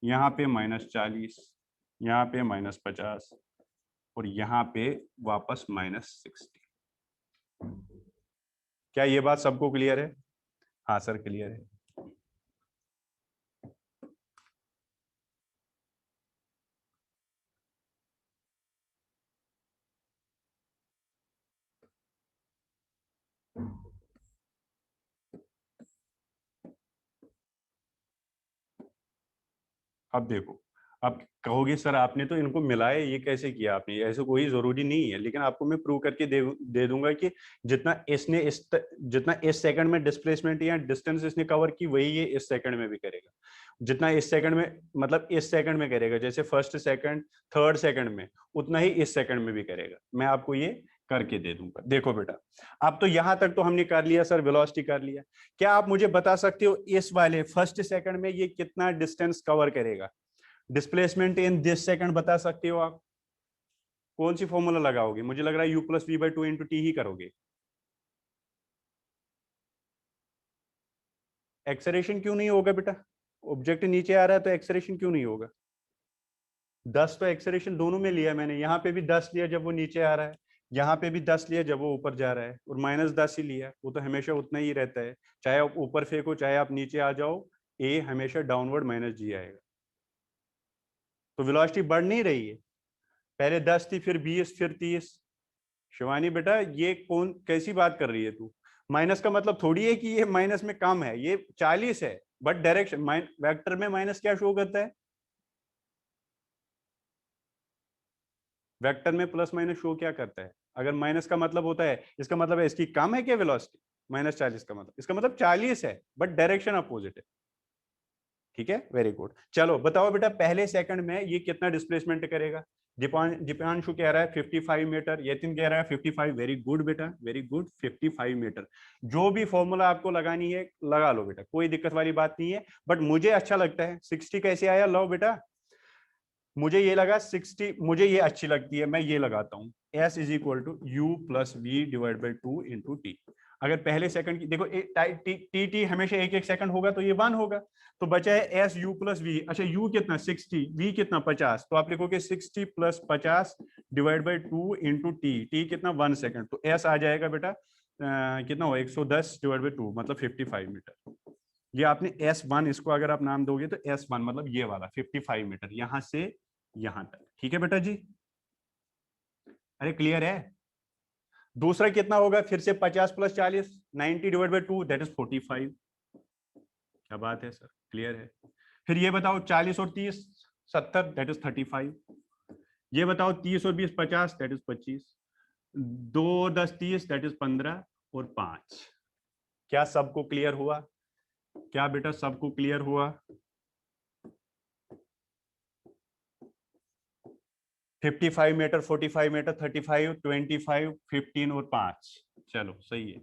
यहाँ पे -40। यहाँ पे -50 और यहाँ पे वापस -60। क्या ये बात सबको क्लियर है? हाँ सर क्लियर है। अब देखो, अब कहोगे सर आपने तो इनको मिलाए, ये कैसे किया आपने? ऐसे कोई जरूरी नहीं है, लेकिन आपको मैं प्रूव करके दे दूंगा कि जितना इसने जितना इस सेकंड में डिस्प्लेसमेंट या डिस्टेंस इसने कवर की, वही ये इस सेकंड में भी करेगा। जितना इस सेकंड में, मतलब इस सेकंड में करेगा, जैसे फर्स्ट सेकंड थर्ड सेकंड में, उतना ही इस सेकंड में भी करेगा। मैं आपको ये करके दे दूंगा। देखो बेटा, अब तो यहां तक तो हमने कर लिया सर, वेलोसिटी कर लिया। क्या आप मुझे बता सकते हो इस वाले फर्स्ट सेकंड में ये कितना डिस्टेंस कवर करेगा? डिस्प्लेसमेंट इन दिस सेकंड बता सकते हो आप? कौन सी फॉर्मूला लगाओगे? मुझे लग रहा है u+v/2 इंटू टी ही करोगे। एक्सेलरेशन क्यों नहीं होगा बेटा? ऑब्जेक्ट नीचे आ रहा है तो एक्सेलरेशन क्यों नहीं होगा? 10 तो एक्सेलरेशन दोनों में लिया मैंने, यहाँ पे भी 10 लिया जब वो नीचे आ रहा है, यहाँ पे भी 10 लिया जब वो ऊपर जा रहा है, और -10 ही लिया। वो तो हमेशा उतना ही रहता है, चाहे आप ऊपर फेंको चाहे आप नीचे आ जाओ, ए हमेशा डाउनवर्ड -g आएगा। तो वेलोसिटी बढ़ नहीं रही है, पहले 10 थी फिर 20 फिर 30। शिवानी बेटा ये कौन कैसी बात कर रही है तू? माइनस का मतलब थोड़ी है कि ये माइनस में कम है, ये 40 है, बट डायरेक्शन वेक्टर में माइनस क्या शो करता है? वेक्टर में प्लस माइनस शो क्या करता है? अगर माइनस का मतलब होता है, इसका मतलब है इसकी कम है क्या वेलोसिटी? -40 का मतलब, इसका मतलब 40 है बट डायरेक्शन अपोजिट है। ठीक है, वेरी गुड। चलो बताओ बेटा पहले सेकंड में ये कितना डिस्प्लेसमेंट करेगा? दीपांशु कह रहा है 55 मीटर, यतिन कह रहा है 55। वेरी गुड बेटा, वेरी गुड, 55 मीटर। जो भी फॉर्मूला आपको लगानी है लगा लो बेटा, कोई दिक्कत वाली बात नहीं है। बट मुझे अच्छा लगता है 60 कैसे आया, लो बेटा मुझे ये लगा 60, मुझे ये अच्छी लगती है, मैं ये लगाता हूँ S = u+v/2 इंटू टी। अगर पहले सेकंड की देखो टी टी हमेशा एक एक सेकंड होगा तो ये 1 होगा, तो बचा है SU+v। अच्छा u कितना 60, v कितना 50, तो आप लिखोगे 60 + 50/2 इंटू टी। टी कितना 1 सेकंड, तो S आ जाएगा बेटा कितना हो 110/2 मतलब 55 मीटर। ये आपने S1, इसको अगर आप नाम दोगे तो S1 मतलब ये वाला 55 मीटर यहां से यहां तक। ठीक है बेटा जी, अरे क्लियर है? दूसरा कितना होगा फिर से 50 + 40, 90 डिवाइड बाई 2 दैट इज 45। क्या बात है सर, क्लियर है। फिर ये बताओ 40 और 30 70 दैट इज 35। ये बताओ 30 और 20 50 दैट इज 25। 2 10 30 दैट इज 15 और 5। क्या सबको क्लियर हुआ? क्या बेटा सबको क्लियर हुआ? 55 मीटर, 45 मीटर, 35, 25, 15 और 5। चलो सही है।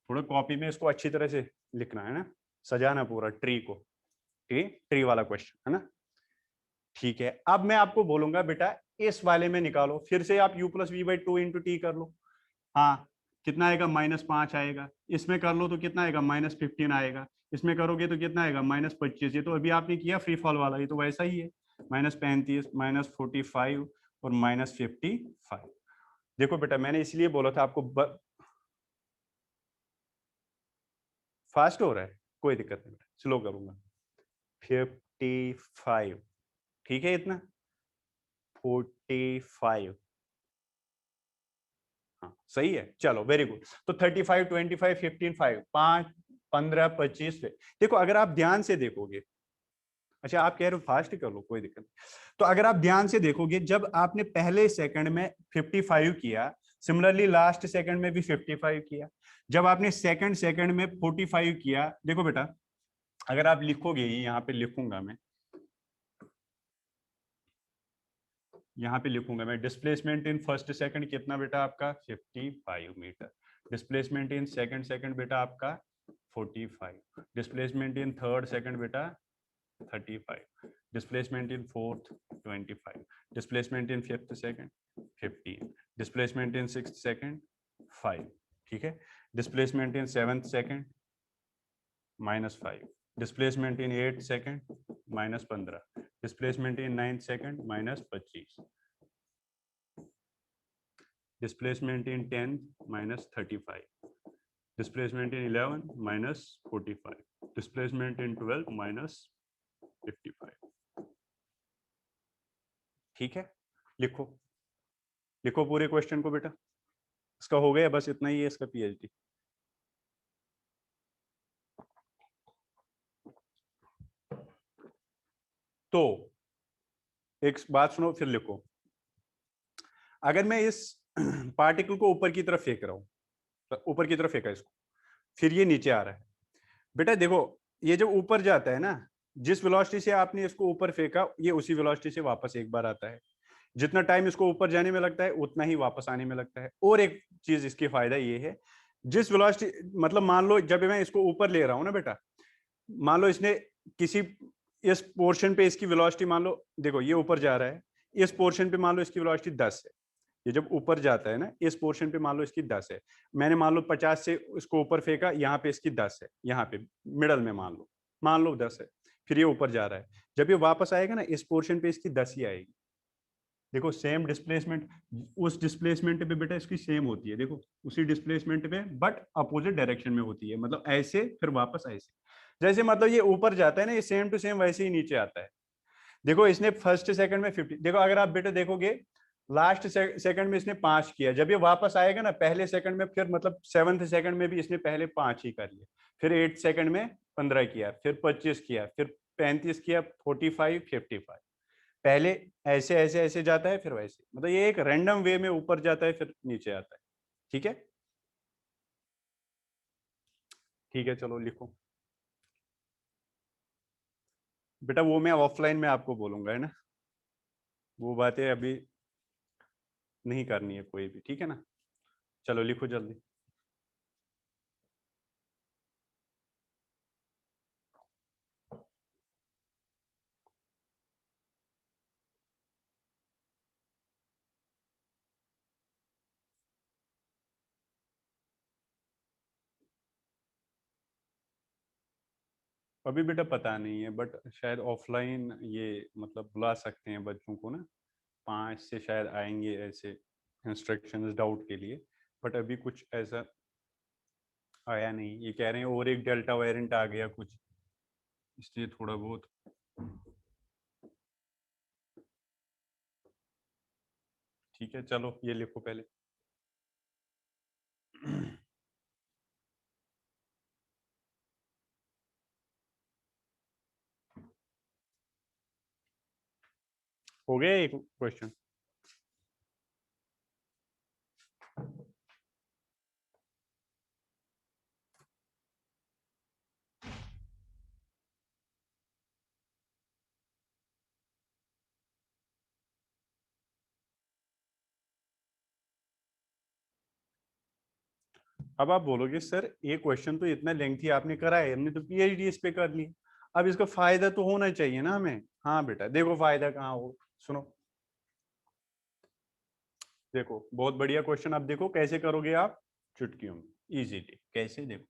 थोड़ा कॉपी में इसको अच्छी तरह से लिखना है ना, सजाना पूरा ट्री को। ठीक, ट्री वाला क्वेश्चन है ना। ठीक है, अब मैं आपको बोलूंगा बेटा इस वाले में निकालो, फिर से आप u+v/2 इंटू टी कर लो। हाँ, कितना आएगा? -5 आएगा। इसमें कर लो तो कितना आएगा? -15 आएगा। इसमें करोगे तो कितना आएगा? -25। ये तो अभी आपने किया फ्री फॉल वाला, ये तो वैसा ही है। -35, -45 और -55। देखो बेटा मैंने इसलिए बोला था आपको फास्ट हो रहा है, कोई दिक्कत नहीं बेटा, स्लो करूंगा। 55, ठीक है इतना। 45, हाँ सही है, चलो वेरी गुड। तो 35, 25, 15, 5, 5, 15, 25। देखो अगर आप ध्यान से देखोगे, अच्छा आप कह रहे हो फास्ट कर लो, कोई दिक्कत नहीं। तो अगर आप ध्यान से देखोगे, जब आपने पहले सेकंड में 55 किया, सिमिलरली लास्ट सेकंड में भी 55 किया। जब आपने सेकंड सेकंड में 45 किया, देखो बेटा अगर आप लिखोगे, यहाँ पे लिखूंगा मैं, यहाँ पे लिखूंगा मैं, डिस्प्लेसमेंट इन फर्स्ट सेकंड कितना बेटा आपका? 55 metre. Displacement in second second बेटा आपका 45। डिस्प्लेसमेंट इन थर्ड सेकंड बेटा 35। Displacement in fourth 25। Displacement in fifth second 15। Displacement in sixth second 5। ठीक है। Displacement in seventh second -5। Displacement in eight second -15। Displacement in ninth second -25। Displacement in 10th -35। Displacement in 11 -45। Displacement in 12 -55। ठीक है, लिखो, लिखो पूरे question को बेटा। इसका हो गया, बस इतना ही है इसका पीएचडी। तो एक बात सुनो फिर लिखो। अगर मैं इस पार्टिकल को ऊपर की तरफ फेंक रहा हूं, तो ऊपर की तरफ फेंका इसको, फिर ये नीचे आ रहा है। बेटा देखो ये जब ऊपर जाता है ना, जिस वेलोसिटी से आपने इसको ऊपर फेंका, ये उसी वेलोसिटी से वापस एक बार आता है। जितना टाइम इसको ऊपर जाने में लगता है उतना ही वापस आने में लगता है। और एक चीज इसकी फायदा ये है, जिस वेलोसिटी, मतलब मान लो जब मैं इसको ऊपर ले रहा हूं ना बेटा, मान लो इसने किसी इस पोर्शन पे इसकी वेलोसिटी, मान लो देखो ये ऊपर जा रहा है, इस पोर्शन पे मान लो इसकी वेलोसिटी 10 है। ये जब ऊपर जाता है ना, इस पोर्शन पे मान लो इसकी 10 है। मैंने मान लो 50 से इसको ऊपर फेंका, यहाँ पे इसकी 10 है, यहाँ पे मिडल में मान लो 10 है। फिर ये ऊपर जा रहा है, जब ये वापस आएगा ना इस पोर्शन पे इसकी 10 ही आएगी। देखो सेम डिस्प्लेसमेंट, उस डिस्प्लेसमेंट पे बेटा इसकी सेम होती है, देखो उसी डिस्प्लेसमेंट पे बट अपोजिट डायरेक्शन में होती है, मतलब ऐसे फिर वापस ऐसे। जैसे मतलब ये ऊपर जाता है ना, ये सेम टू सेम वैसे ही नीचे आता है। देखो इसने फर्स्ट सेकंड में 50, देखो अगर आप बेटा देखोगे लास्ट सेकंड में इसने 5 किया, जब ये वापस आएगा ना पहले सेकंड में, फिर मतलब सेवंथ सेकंड में भी इसने पहले 5 ही कर लिया, फिर 8 सेकंड में 15 किया, फिर 25 किया, फिर 35 किया, 45, 55। पहले ऐसे ऐसे ऐसे जाता है, फिर वैसे, मतलब ये एक रैंडम वे में ऊपर जाता है फिर नीचे आता है। ठीक है, ठीक है चलो लिखो बेटा। वो मैं ऑफलाइन में आपको बोलूंगा, है ना, वो बातें अभी नहीं करनी है कोई भी, ठीक है ना। चलो लिखो जल्दी। अभी बेटा पता नहीं है, बट शायद ऑफलाइन ये मतलब बुला सकते हैं बच्चों को ना, 5 से शायद आएंगे ऐसे इंस्ट्रक्शंस डाउट के लिए। बट अभी कुछ ऐसा आया नहीं, ये कह रहे हैं और एक डेल्टा वेरिएंट आ गया कुछ, इसलिए थोड़ा बहुत ठीक है, चलो ये लिखो पहले। हो गया एक क्वेश्चन। अब आप बोलोगे सर ये क्वेश्चन तो इतना लेंथी आपने करा है, हमने तो पीएचडी इस पे कर ली, अब इसका फायदा तो होना चाहिए ना हमें। हाँ बेटा देखो फायदा कहाँ हो, सुनो। देखो बहुत बढ़िया क्वेश्चन, अब देखो कैसे करोगे आप चुटकियों में, इजीली कैसे, देखो।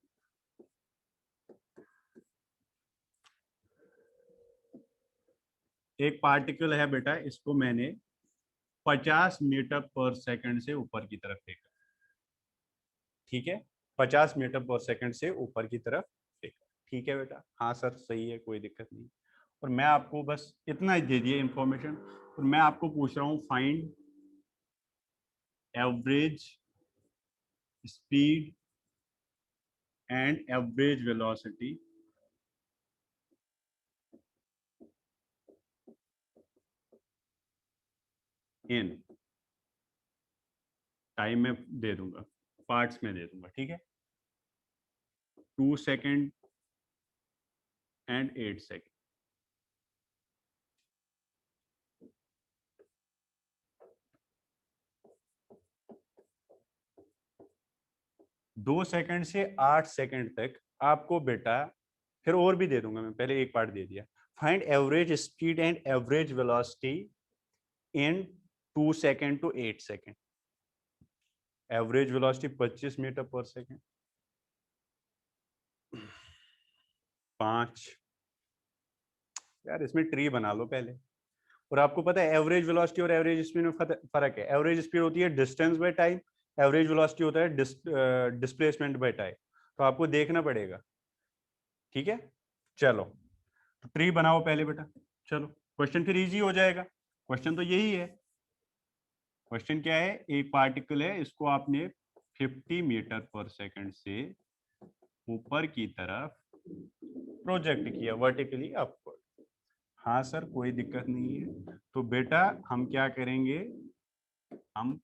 एक पार्टिकल है बेटा, इसको मैंने 50 मीटर पर सेकंड से ऊपर की तरफ फेंका, ठीक है, 50 मीटर पर सेकंड से ऊपर की तरफ फेंका, ठीक है बेटा, हाँ सर सही है, कोई दिक्कत नहीं। और मैं आपको बस इतना ही दे दिया इंफॉर्मेशन, और मैं आपको पूछ रहा हूँ find average speed and average velocity in time में दे दूंगा, पार्ट्स में दे दूंगा, ठीक है, 2 सेकेंड एंड 8 सेकेंड। 2 सेकेंड से 8 सेकेंड तक आपको बेटा, फिर और भी दे दूंगा मैं, पहले एक पार्ट दे दिया। Find average speed and average velocity in 2 second to 8 second. Average velocity 25 metre per second, 5, यार इसमें ट्री बना लो पहले। और आपको पता है एवरेज वेलोसिटी और एवरेज स्पीड में फर्क है, एवरेज स्पीड होती है distance by time, average velocity होता है डिस्प्लेसमेंट बाय टाइम, तो आपको देखना पड़ेगा, ठीक है। चलो तो ट्री बनाओ पहले बेटा, चलो क्वेश्चन फिर इजी हो जाएगा, क्वेश्चन तो यही है। क्वेश्चन क्या है, एक पार्टिकल है, इसको आपने 50 मीटर पर सेकंड से ऊपर की तरफ प्रोजेक्ट किया वर्टिकली अपवर्ड। हाँ सर कोई दिक्कत नहीं है, तो बेटा हम क्या करेंगे, हम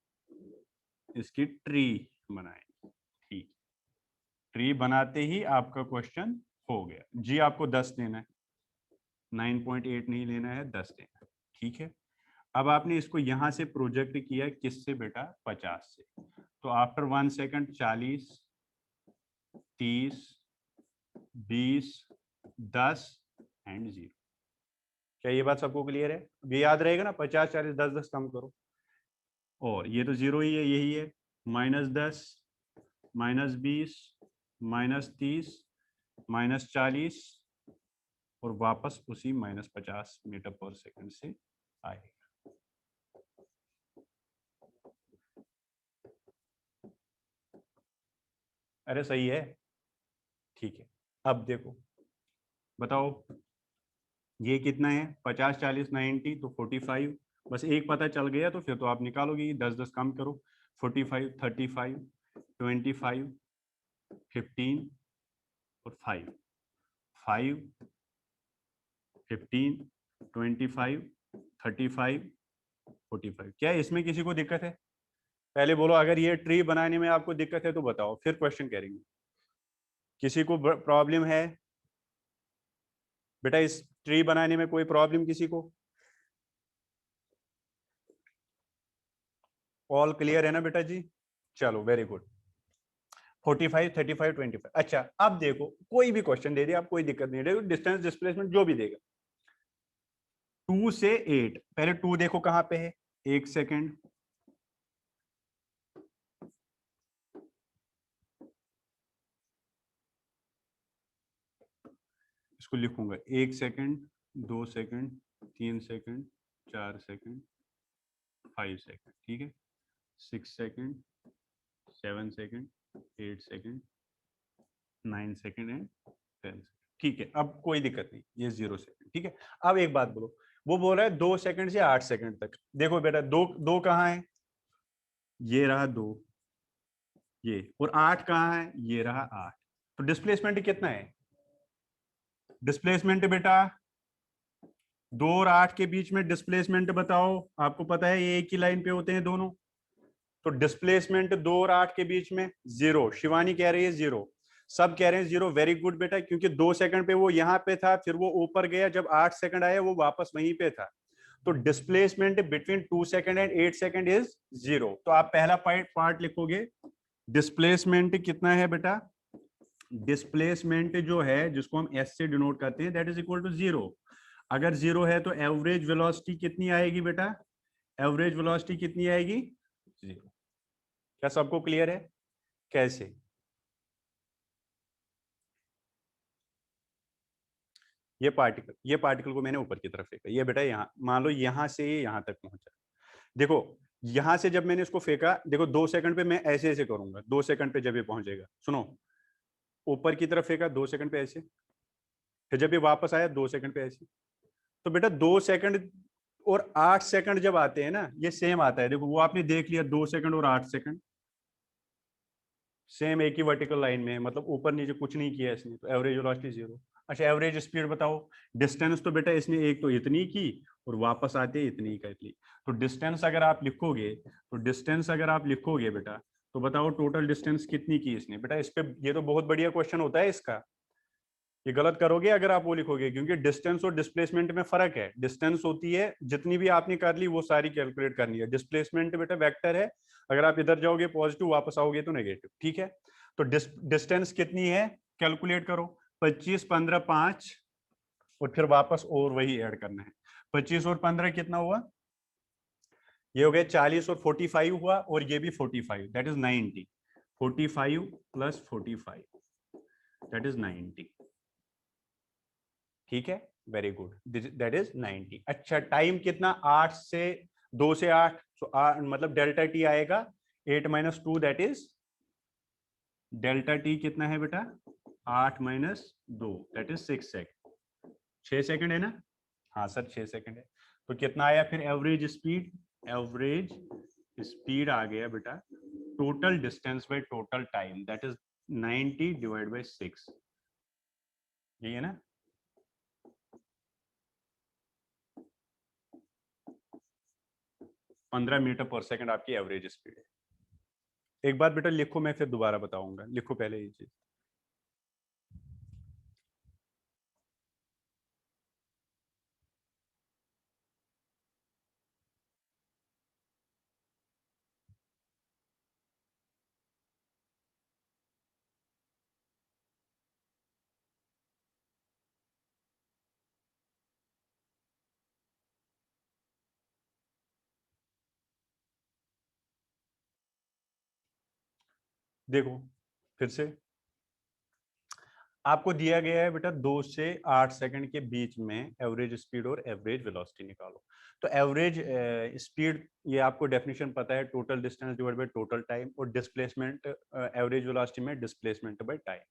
इसकी ट्री बनाएंगे, ठीक। ट्री बनाते ही आपका क्वेश्चन हो गया जी, आपको 10 देना है, 9.8 नहीं लेना है, 10 लेना है, ठीक है। अब आपने इसको यहां से प्रोजेक्ट किया किससे बेटा, 50 से, तो आफ्टर 1 सेकंड 40, 30, 20, 10 एंड 0। क्या ये बात सबको क्लियर है? ये याद रहेगा ना, 50, 40, 10, 10 कम करो, और ये तो 0 ही है, यही है, -10, -20, -30, -40, और वापस उसी -50 मीटर पर सेकंड से आएगा। अरे सही है, ठीक है। अब देखो बताओ, ये कितना है, 50, 40, 90, तो 45, बस एक पता चल गया तो फिर तो आप निकालोगे, 10, 10 कम करो, 45, 35, 25, 15 और 5, 5, 15, 25, 35, 45। क्या इसमें किसी को दिक्कत है? पहले बोलो, अगर ये ट्री बनाने में आपको दिक्कत है तो बताओ, फिर क्वेश्चन करेंगे। किसी को प्रॉब्लम है बेटा इस ट्री बनाने में, कोई प्रॉब्लम किसी को? ऑल क्लियर है ना बेटा जी? चलो वेरी गुड। 45, 35, 25। अच्छा अब देखो, कोई भी क्वेश्चन दे दिया आप, कोई दिक्कत नहीं, देखो डिस्टेंस डिस्प्लेसमेंट जो भी देगा, 2 से 8, पहले 2 देखो कहां पे है, 1 सेकेंड, इसको लिखूंगा 1 second, 2 second, 3 second, 4 second, 5 second, ठीक है, 6 second, 7 second, 8 second, 9 second and 10 second, ठीक है। अब कोई दिक्कत नहीं, ये 0 सेकेंड, ठीक है। अब एक बात बोलो, वो बोल रहा है 2 सेकेंड से 8 सेकेंड तक, देखो बेटा दो दो कहाँ है, ये रहा 2, ये, और 8 कहाँ है, ये रहा 8। तो डिस्प्लेसमेंट कितना है, डिस्प्लेसमेंट बेटा 2 और 8 के बीच में डिस्प्लेसमेंट बताओ, आपको पता है ये एक ही लाइन पे होते हैं दोनों। तो डिस्प्लेसमेंट 2 और 8 के बीच में 0, शिवानी कह रही है 0, सब कह रहे हैं 0, वेरी गुड बेटा, क्योंकि 2 सेकंड पे वो यहाँ पे था, फिर वो ऊपर गया, जब 8 सेकंड आया वो वापस वहीं पे था। तो displacement between 2 second and 8 second is 0। तो आप पहला पार्ट लिखोगे, डिस्प्लेसमेंट कितना है बेटा, डिस्प्लेसमेंट जो है जिसको हम एस से डिनोट करते हैं, दैट इज इक्वल टू 0। अगर 0 है तो एवरेज वेलोसिटी कितनी आएगी बेटा, एवरेज वेलोसिटी कितनी आएगी, 0। क्या सबको क्लियर है, कैसे, ये पार्टिकल को मैंने ऊपर की तरफ फेंका, ये बेटा यहाँ मान लो यहाँ से ये यहाँ तक पहुंचा, देखो यहां से जब मैंने इसको फेंका, देखो 2 सेकंड पे मैं ऐसे ऐसे करूंगा, 2 सेकंड पे जब ये पहुंचेगा, सुनो, ऊपर की तरफ फेंका 2 सेकंड पे ऐसे, फिर जब ये वापस आया 2 सेकंड पे ऐसे। तो बेटा 2 सेकंड और 8 सेकंड जब आते हैं ना, ये सेम आता है, देखो वो आपने देख लिया, 2 सेकंड और 8 सेकंड सेम एक ही वर्टिकल लाइन में है, मतलब ऊपर नीचे कुछ नहीं किया इसने, तो एवरेज वेलोसिटी 0। अच्छा एवरेज स्पीड बताओ, डिस्टेंस तो बेटा इसने एक तो इतनी की और वापस आते इतनी का इतनी, तो डिस्टेंस अगर आप लिखोगे, तो डिस्टेंस अगर आप लिखोगे बेटा, तो बताओ टोटल डिस्टेंस कितनी की इसने, बेटा इस पे ये तो बहुत बढ़िया क्वेश्चन होता है इसका, ये गलत करोगे अगर आप वो लिखोगे, क्योंकि डिस्टेंस और डिस्प्लेसमेंट में फर्क है, डिस्टेंस होती है जितनी भी आपने कर ली वो सारी कैलकुलेट करनी है, डिस्प्लेसमेंट बेटा वेक्टर है, अगर आप इधर जाओगे पॉजिटिव वापस आओगे तो नेगेटिव, ठीक है। तो डिस्टेंस कितनी है, कैलकुलेट करो, 25 15 5, और फिर वापस और वही ऐड करना है, 25 और 15 कितना हुआ, ये हो गया 40 और 45 हुआ, और ये भी 45, that is 90, 45 plus 45 that is 90, ठीक है, वेरी गुड, दैट इज 90। अच्छा टाइम कितना, 8 से 2 से 8, तो मतलब डेल्टा टी आएगा 8 minus 2, that is delta T कितना है बेटा, 8 minus 2 that is 6 second, 6 second है ना, हाँ सर 6 सेकंड है। तो कितना आया फिर एवरेज स्पीड, एवरेज स्पीड आ गया बेटा total distance by total time, that is 90 divide by 6, यही है ना, 15 मीटर पर सेकंड आपकी एवरेज स्पीड है। एक बार बेटा लिखो, मैं फिर दोबारा बताऊंगा, लिखो पहले ये चीज। देखो फिर से आपको दिया गया है बेटा 2 से 8 सेकंड के बीच में एवरेज स्पीड और एवरेज वेलोसिटी निकालो। तो एवरेज स्पीड ये आपको डेफिनेशन पता है, total distance divide by total time, और डिस्प्लेसमेंट एवरेज वेलोसिटी में डिस्प्लेसमेंट बाय टाइम।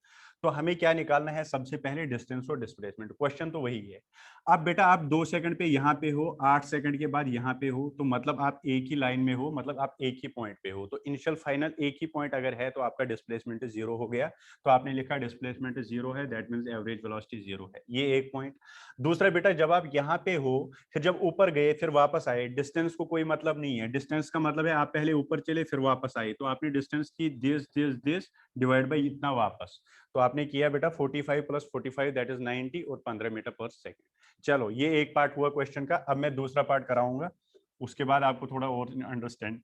तो हमें क्या निकालना है, सबसे पहले डिस्टेंस और डिस्प्लेसमेंट, क्वेश्चन तो वही है। अब बेटा आप 2 सेकंड पे यहाँ पे हो, 8 सेकंड के बाद यहाँ पे हो, तो मतलब आप एक ही लाइन में हो, मतलब आप एक ही पॉइंट पे हो, तो इनिशियल फाइनल एक ही पॉइंट अगर है तो आपका डिस्प्लेसमेंट 0 हो गया। तो आपने लिखा डिस्प्लेसमेंट 0 है, दैट मींस एवरेज वेलोसिटी 0 है, ये एक पॉइंट। दूसरा बेटा जब आप यहाँ पे हो, फिर जब ऊपर गए फिर वापस आए, डिस्टेंस को कोई मतलब नहीं है, डिस्टेंस का मतलब है आप पहले ऊपर चले फिर वापस आए, तो आपने डिस्टेंस की दिस डिवाइड बाई इतना वापस, तो आपने किया बेटा 45 प्लस 45 दैट इज 90, और 15 मीटर पर सेकेंड। चलो ये एक पार्ट हुआ क्वेश्चन का, अब मैं दूसरा पार्ट कराऊंगा, उसके बाद आपको थोड़ा और अंडरस्टैंड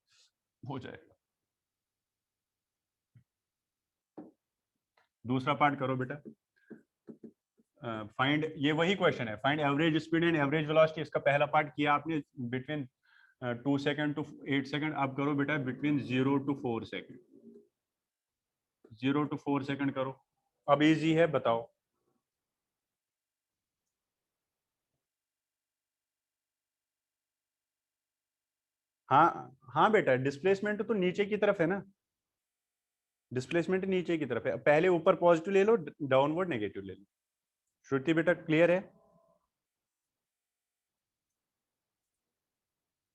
हो जाएगा। दूसरा पार्ट करो बेटा, फाइंड, ये वही क्वेश्चन है, find average speed and average velocity, इसका पहला पार्ट किया आपने बिटवीन 2 सेकंड टू 8 सेकंड, अब करो बेटा between 0 to 4 second, 0 to 4 second करो, अब इजी है बताओ। हाँ हाँ बेटा डिस्प्लेसमेंट तो नीचे की तरफ है ना, डिस्प्लेसमेंट नीचे की तरफ है, पहले ऊपर पॉजिटिव ले लो, डाउनवर्ड नेगेटिव ले लो। श्रुति बेटा क्लियर है,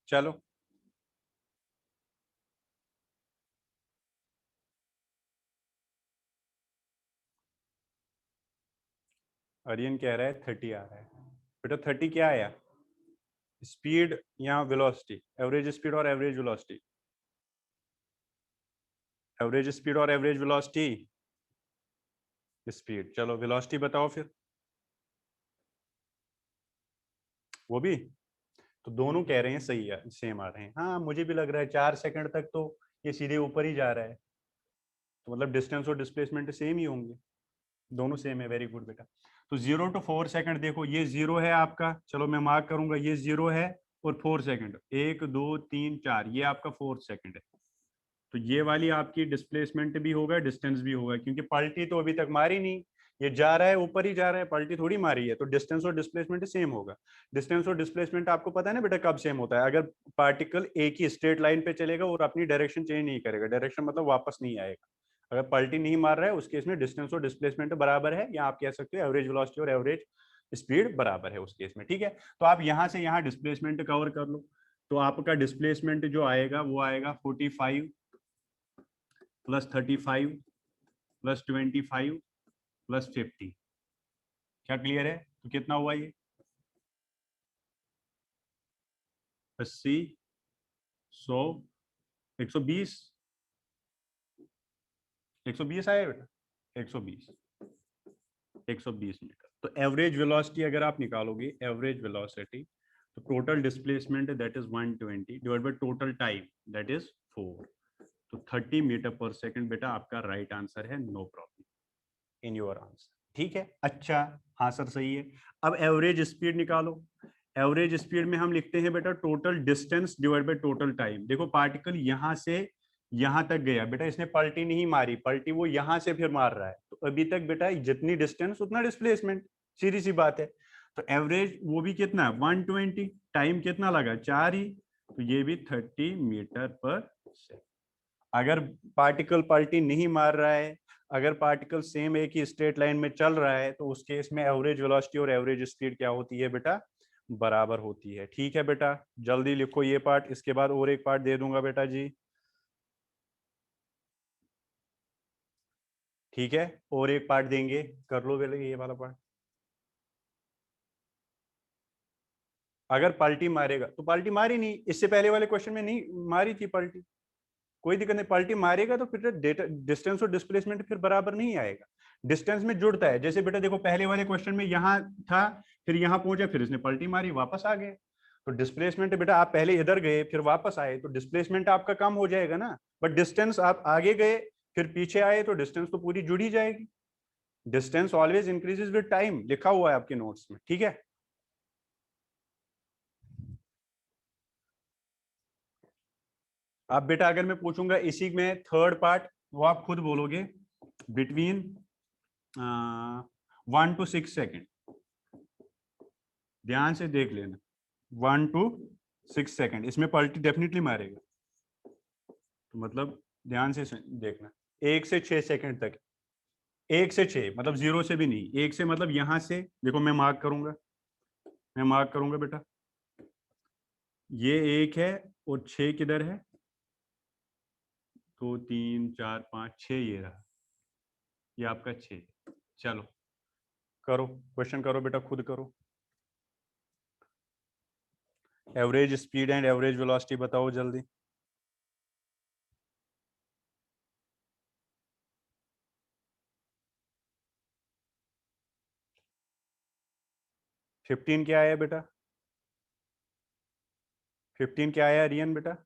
चलो आर्यन कह रहा है 30 आ रहा है बेटा। 30 क्या आया? स्पीड या वेलोसिटी? एवरेज स्पीड और एवरेज वेलोसिटी? एवरेज स्पीड और एवरेज वेलोसिटी? स्पीड। चलो वेलोसिटी बताओ फिर। वो भी तो दोनों कह रहे हैं सही है, सेम आ रहे हैं। हाँ मुझे भी लग रहा है 4 सेकंड तक तो ये सीधे ऊपर ही जा रहा है, तो मतलब डिस्टेंस और डिस्प्लेसमेंट सेम ही होंगे। दोनों सेम है। वेरी गुड बेटा। तो 0 to 4 सेकंड देखो, ये 0 है आपका, चलो मैं मार्क करूंगा, ये 0 है। और 4 सेकंड, 1 2 3 4, ये आपका 4 सेकंड है। तो ये वाली आपकी डिस्प्लेसमेंट भी होगा, डिस्टेंस भी होगा, क्योंकि पलटी तो अभी तक मारी नहीं, ये जा रहा है ऊपर ही जा रहा है, पलटी थोड़ी मारी है, तो डिस्टेंस और डिस्प्लेसमेंट सेम होगा। डिस्टेंस और डिस्प्लेसमेंट आपको पता है ना बेटा कब सेम होता है? अगर पार्टिकल एक ही स्ट्रेट लाइन पे चलेगा और अपनी डायरेक्शन चेंज नहीं करेगा, डायरेक्शन मतलब वापस नहीं आएगा। अगर पलटी नहीं मार रहा है उस केस में डिस्टेंस और डिस्प्लेसमेंट बराबर है, या आप कह सकते हो एवरेज वेलोसिटी और एवरेज स्पीड बराबर है उस केस में। ठीक है, तो आप यहाँ से यहाँ डिस्प्लेसमेंट कवर कर लो। तो आपका डिस्प्लेसमेंट जो आएगा वो आएगा 45 प्लस 35 प्लस 25 प्लस 50। क्या क्लियर है? तो कितना हुआ ये? 80, 100, 120। 120 आया बेटा? 120, 120 मीटर। तो एवरेज वेलोसिटी अगर आप निकालोगे, एवरेज वेलोसिटी, तो total displacement that is 120 divide by total time that is 4। तो 30 मीटर पर सेकंड बेटा आपका राइट आंसर है। No problem in your answer. ठीक है, अच्छा। हाँ सर सही है। अब एवरेज स्पीड निकालो। एवरेज स्पीड में हम लिखते हैं बेटा total distance divide by total time. देखो पार्टिकल यहां से यहां तक गया बेटा, इसने पलटी नहीं मारी, पलटी वो यहां से फिर मार रहा है, तो अभी तक बेटा जितनी डिस्टेंस उतना डिस्प्लेसमेंट, सीधी सी बात है। तो एवरेज वो भी कितना, 120, टाइम कितना लगा, 4 ही, तो ये भी 30 मीटर पर सेकंड। अगर पार्टिकल पलटी नहीं मार रहा है, अगर पार्टिकल सेम एक ही स्ट्रेट लाइन में चल रहा है, तो उस केस में एवरेज वेलोसिटी और एवरेज स्पीड क्या होती है बेटा, बराबर होती है। ठीक है बेटा, जल्दी लिखो ये पार्ट, इसके बाद और एक पार्ट दे दूंगा बेटा जी। ठीक है, और एक पार्ट देंगे, कर लो पहले ये वाला पार्ट। अगर पलटी मारेगा तो पलटी मारी नहीं, इससे पहले वाले क्वेश्चन में नहीं मारी थी पलटी, कोई दिक्कत नहीं, पलटी मारेगा तो फिर डिस्टेंस और डिस्प्लेसमेंट फिर बराबर नहीं आएगा, डिस्टेंस में जुड़ता है। जैसे बेटा देखो पहले वाले क्वेश्चन में यहाँ था, फिर यहाँ पहुंचा, फिर इसने पलटी मारी, वापस आ गए, तो डिस्प्लेसमेंट बेटा आप पहले इधर गए फिर वापस आए तो डिस्प्लेसमेंट आपका कम हो जाएगा ना, बट डिस्टेंस आप आगे गए फिर पीछे आए तो डिस्टेंस तो पूरी जुड़ी जाएगी। Distance always increases with time, लिखा हुआ है आपके नोट्स में। ठीक है, अब बेटा अगर मैं पूछूंगा इसी में थर्ड पार्ट, वो आप खुद बोलोगे, बिटवीन 1 to 6 सेकेंड, ध्यान से देख लेना, 1 to 6 सेकेंड, इसमें पलटी डेफिनेटली मारेगा, तो मतलब ध्यान से देखना, 1 से 6 सेकेंड तक, 1 से 6 मतलब 0 से भी नहीं, 1 से मतलब यहां से देखो, मैं मार्क करूंगा, मैं मार्क करूंगा बेटा, ये 1 है, और 6 किधर है, 2 3 4 5 6, ये रहा, ये आपका 6। चलो करो, क्वेश्चन करो बेटा, खुद करो। Average speed and average velocity बताओ जल्दी। 15 क्या आया बेटा? 15 क्या आया रियन बेटा?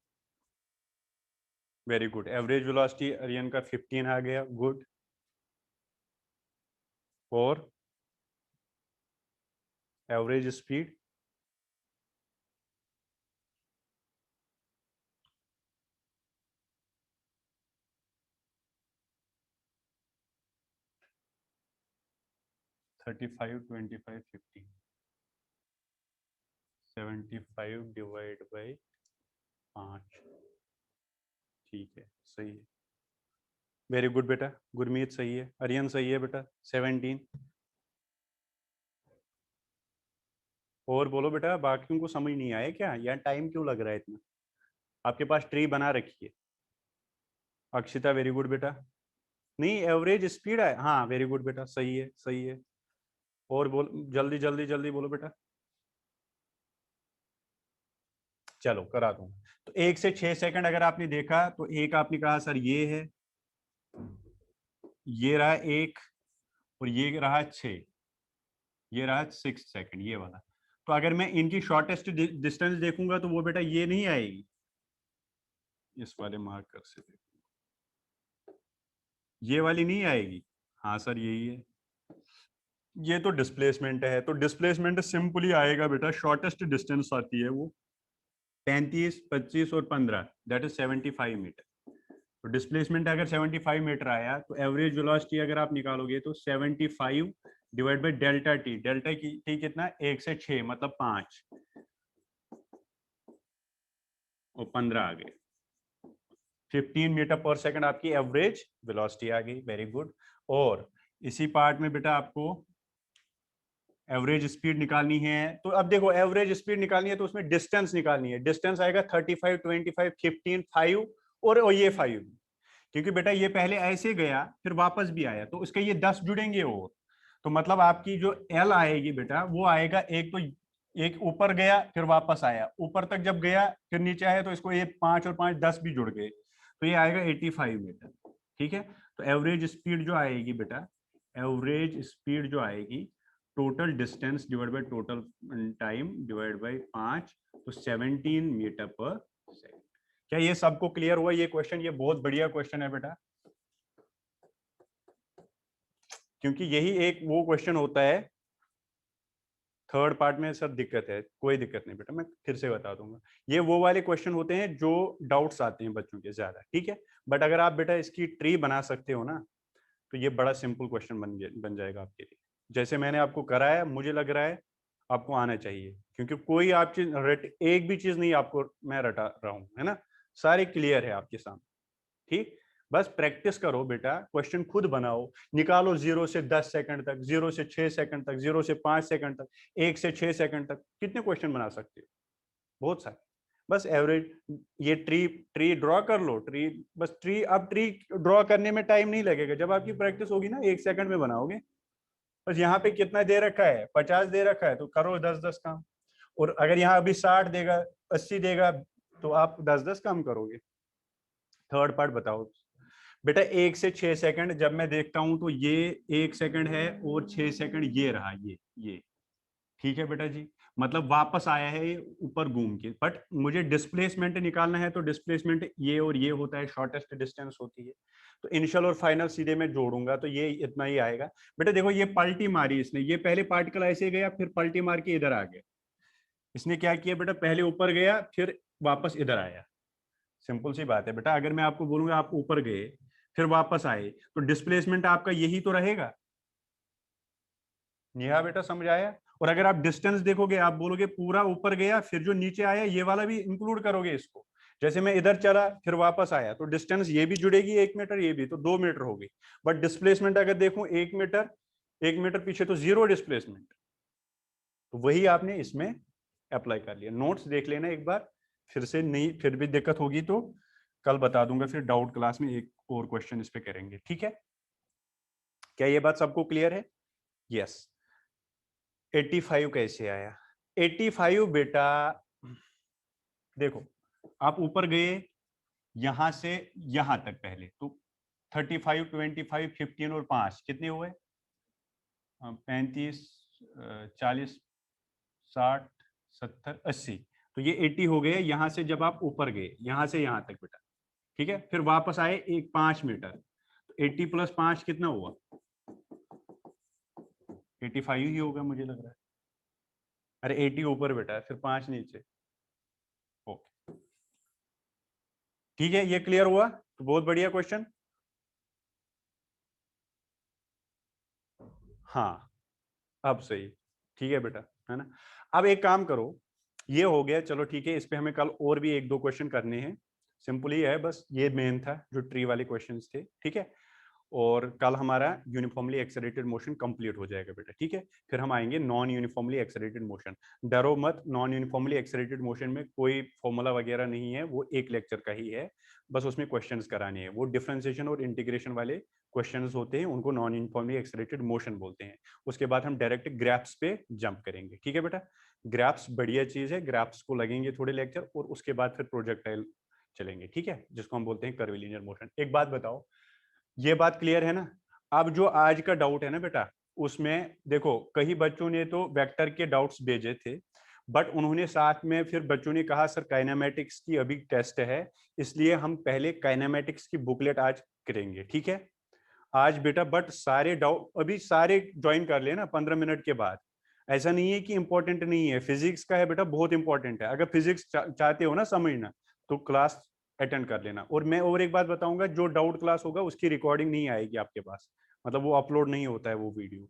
Very good, average velocity rayon का 15 आ गया, गुड। और average speed? Thirty five, 25, 15, 75 divide by 5। ठीक है, सही है, वेरी गुड बेटा। गुरमीत सही है, अरियन सही है बेटा, 17। और बोलो बेटा, बाकियों को समझ नहीं आया क्या, यार टाइम क्यों लग रहा है इतना? आपके पास ट्री बना रखी है। अक्षिता वेरी गुड बेटा। नहीं, एवरेज स्पीड है, हाँ वेरी गुड बेटा, सही है, सही है। और बोल, जल्दी जल्दी जल्दी बोलो बेटा। चलो करा दूंगा। तो 1 से 6 सेकंड अगर आपने देखा तो एक आपने कहा सर ये है, ये रहा एक, और ये रहा 6, ये रहा 6 सेकंड ये वाला। तो अगर मैं इनकी शॉर्टेस्ट डिस्टेंस देखूंगा तो वो बेटा ये नहीं आएगी, इस वाले मार्कर से ये वाली नहीं आएगी। हाँ सर यही है, ये तो डिस्प्लेसमेंट है। तो डिस्प्लेसमेंट सिंपली आएगा बेटा, शॉर्टेस्ट डिस्टेंस आती है वो 35, 25 और 15, दैट इज 75 मीटर। तो डिस्प्लेसमेंट अगर 75 मीटर आया तो एवरेज वेलोसिटी अगर आप निकालोगे तो 75 divide by delta T, delta की टी कितना, 1 से 6 मतलब 5 और 15 आ गए, 15 मीटर पर सेकंड आपकी एवरेज वेलोसिटी आ गई। Very good. और इसी पार्ट में बेटा आपको एवरेज स्पीड निकालनी है। तो अब देखो एवरेज स्पीड निकालनी है तो उसमें डिस्टेंस निकालनी है। डिस्टेंस आएगा 35, 25, 15, 5 और ये 5, क्योंकि बेटा ये पहले ऐसे गया फिर वापस भी आया तो इसके ये 10 जुड़ेंगे। और तो मतलब आपकी जो एल आएगी बेटा वो आएगा, एक तो एक ऊपर गया फिर वापस आया, ऊपर तक जब गया फिर नीचे आया तो इसको ये 5 और 5 10 भी जुड़ गए, तो ये आएगा 85 मीटर। ठीक है। तो एवरेज स्पीड जो आएगी बेटा, एवरेज स्पीड जो आएगी, total distance divide by total time divide by 5, तो 17 मीटर पर सेकंड। क्या ये सबको क्लियर हुआ ये क्वेश्चन? ये बहुत बढ़िया क्वेश्चन है बेटा, क्योंकि यही एक वो क्वेश्चन होता है। थर्ड पार्ट में सर दिक्कत है, कोई दिक्कत नहीं बेटा, मैं फिर से बता दूंगा। ये वो वाले क्वेश्चन होते हैं जो डाउट्स आते हैं बच्चों के ज्यादा, ठीक है। बट अगर आप बेटा इसकी ट्री बना सकते हो ना, तो ये बड़ा सिंपल क्वेश्चन बन जाएगा आपके लिए। जैसे मैंने आपको कराया, मुझे लग रहा है आपको आना चाहिए, क्योंकि कोई आप चीज एक भी चीज नहीं आपको मैं रटा रहा हूँ, है ना। सारे क्लियर है आपके सामने। ठीक, बस प्रैक्टिस करो बेटा, क्वेश्चन खुद बनाओ, निकालो 0 से 10 सेकंड तक, 0 से 6 सेकंड तक, 0 से 5 सेकंड तक, 1 से 6 सेकंड तक, कितने क्वेश्चन बना सकते हो? बहुत सारे। बस एवरेज ये ट्री ट्री ड्रॉ कर लो, ट्री, बस ट्री। अब ट्री ड्रॉ करने में टाइम नहीं लगेगा, जब आपकी प्रैक्टिस होगी ना 1 सेकंड में बनाओगे। बस यहाँ पे कितना दे रखा है, 50 दे रखा है तो करो 10-10 काम। और अगर यहाँ अभी 60 देगा, 80 देगा, तो आप 10-10 काम करोगे। थर्ड पार्ट बताओ बेटा। 1 से 6 सेकंड जब मैं देखता हूं तो ये 1 सेकंड है और 6 सेकंड ये रहा, ये ठीक है बेटा जी। मतलब वापस आया है ये ऊपर घूम के। बट मुझे डिस्प्लेसमेंट निकालना है तो डिस्प्लेसमेंट ये और ये होता है, शॉर्टेस्ट डिस्टेंस होती है। तो इनिशियल और फाइनल सीधे मैं जोड़ूंगा तो ये इतना ही आएगा। बेटा देखो ये पलटी मारी इसने, ये पहले पार्टिकल ऐसे गया फिर पलटी मार के इधर आ गया। इसने क्या किया बेटा, पहले ऊपर गया फिर वापस इधर आया। सिंपल सी बात है बेटा, अगर मैं आपको बोलूंगा आप ऊपर गए फिर वापस आए तो डिस्प्लेसमेंट आपका यही तो रहेगा। यह बेटा समझ आया? और अगर आप डिस्टेंस देखोगे, आप बोलोगे पूरा ऊपर गया फिर जो नीचे आया ये वाला भी इंक्लूड करोगे इसको। जैसे मैं इधर चला फिर वापस आया तो डिस्टेंस ये भी जुड़ेगी 1 मीटर, ये भी तो 2 मीटर हो गई। बट डिस्प्लेसमेंट अगर देखूं 1 मीटर, 1 मीटर पीछे तो जीरो डिस्प्लेसमेंट। तो वही आपने इसमें अप्लाई कर लिया। नोट्स देख लेना एक बार फिर से, नहीं फिर भी दिक्कत होगी तो कल बता दूंगा, फिर डाउट क्लास में एक और क्वेश्चन इस पे करेंगे, ठीक है। क्या ये बात सबको क्लियर है? यस। 85 कैसे आया? 85 बेटा देखो, आप ऊपर गए यहां से यहां तक पहले तो 35, 25, 15 और 5 कितने हुए? 35, 40, 60, 70, 80। तो ये 80 हो गए यहां से जब आप ऊपर गए यहां से यहां तक बेटा। ठीक है, फिर वापस आए एक 5 मीटर, तो 80 + 5 कितना हुआ? 85 ही होगा मुझे लग रहा है। अरे 80 ऊपर बेटा फिर 5 नीचे। ओके ठीक है, ये क्लियर हुआ तो बहुत बढ़िया क्वेश्चन। हाँ अब सही, ठीक है बेटा, है ना। अब एक काम करो, ये हो गया चलो ठीक है, इस पे हमें कल और भी 1-2 क्वेश्चन करने हैं। सिंपल ही है, बस ये मेन था जो ट्री वाले क्वेश्चंस थे, ठीक है। और कल हमारा यूनिफॉर्मली एक्सेलरेटेड मोशन कंप्लीट हो जाएगा बेटा, ठीक है। फिर हम आएंगे नॉन यूनिफॉर्मली एक्सेलरेटेड मोशन। डरो मत, नॉन यूनिफॉर्मली एक्सेलरेटेड मोशन में कोई फॉर्मूला वगैरह नहीं है, वो एक लेक्चर का ही है, बस उसमें क्वेश्चंस कराने हैं, वो डिफरेंशिएशन और इंटीग्रेशन वाले क्वेश्चंस होते हैं उनको नॉन यूनिफॉर्मली एक्सेलरेटेड मोशन बोलते हैं। उसके बाद हम डायरेक्ट ग्राफ्स पे जंप करेंगे। ठीक है बेटा, ग्राफ्स बढ़िया चीज है, ग्राफ्स को लगेंगे थोड़े लेक्चर और उसके बाद फिर प्रोजेक्टाइल चलेंगे। ठीक है, जिसको हम बोलते हैं कर्वीलिनियर मोशन। एक बात बताओ, ये बात क्लियर है ना? अब जो आज का डाउट है ना बेटा, उसमें देखो कई बच्चों ने तो वेक्टर के डाउट्स भेजे थे, बट उन्होंने साथ में फिर बच्चों ने कहा सर काइनेमेटिक्स की अभी टेस्ट है, इसलिए हम पहले काइनेमेटिक्स की बुकलेट आज करेंगे। ठीक है, आज बेटा, बट सारे डाउट अभी सारे ज्वाइन कर लेना 15 मिनट के बाद। ऐसा नहीं है कि इंपॉर्टेंट नहीं है, फिजिक्स का है बेटा, बहुत इंपॉर्टेंट है। अगर फिजिक्स चाहते हो ना समझना तो क्लास अटेंड कर लेना। और मैं और एक बात बताऊंगा, जो डाउट क्लास होगा उसकी रिकॉर्डिंग नहीं आएगी आपके पास, मतलब वो अपलोड नहीं होता है वो वीडियो।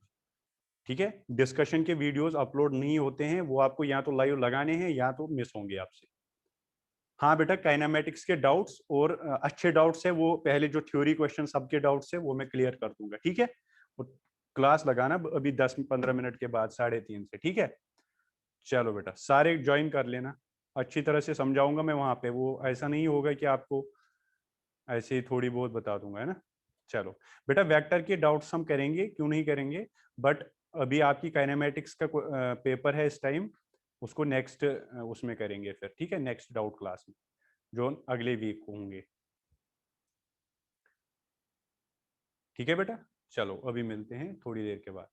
ठीक है, डिस्कशन के वीडियोस अपलोड नहीं होते हैं, वो आपको या तो लाइव लगाने हैं या तो मिस होंगे आपसे। हाँ बेटा, काइनेमेटिक्स के डाउट्स और अच्छे डाउट्स है वो पहले जो थ्योरी क्वेश्चन सबके डाउट्स है वो मैं क्लियर कर दूंगा। ठीक है, क्लास लगाना अभी 10-15 मिनट के बाद 3:30 से। ठीक है, चलो बेटा सारे ज्वाइन कर लेना, अच्छी तरह से समझाऊंगा मैं वहां पे, वो ऐसा नहीं होगा कि आपको ऐसे ही थोड़ी बहुत बता दूंगा, है ना। चलो बेटा, वेक्टर के डाउट्स हम करेंगे, क्यों नहीं करेंगे, बट अभी आपकी काइनेमेटिक्स का पेपर है इस टाइम, उसको नेक्स्ट उसमें करेंगे फिर। ठीक है, नेक्स्ट डाउट क्लास में जो अगले वीक होंगे। ठीक है बेटा, चलो अभी मिलते हैं थोड़ी देर के बाद।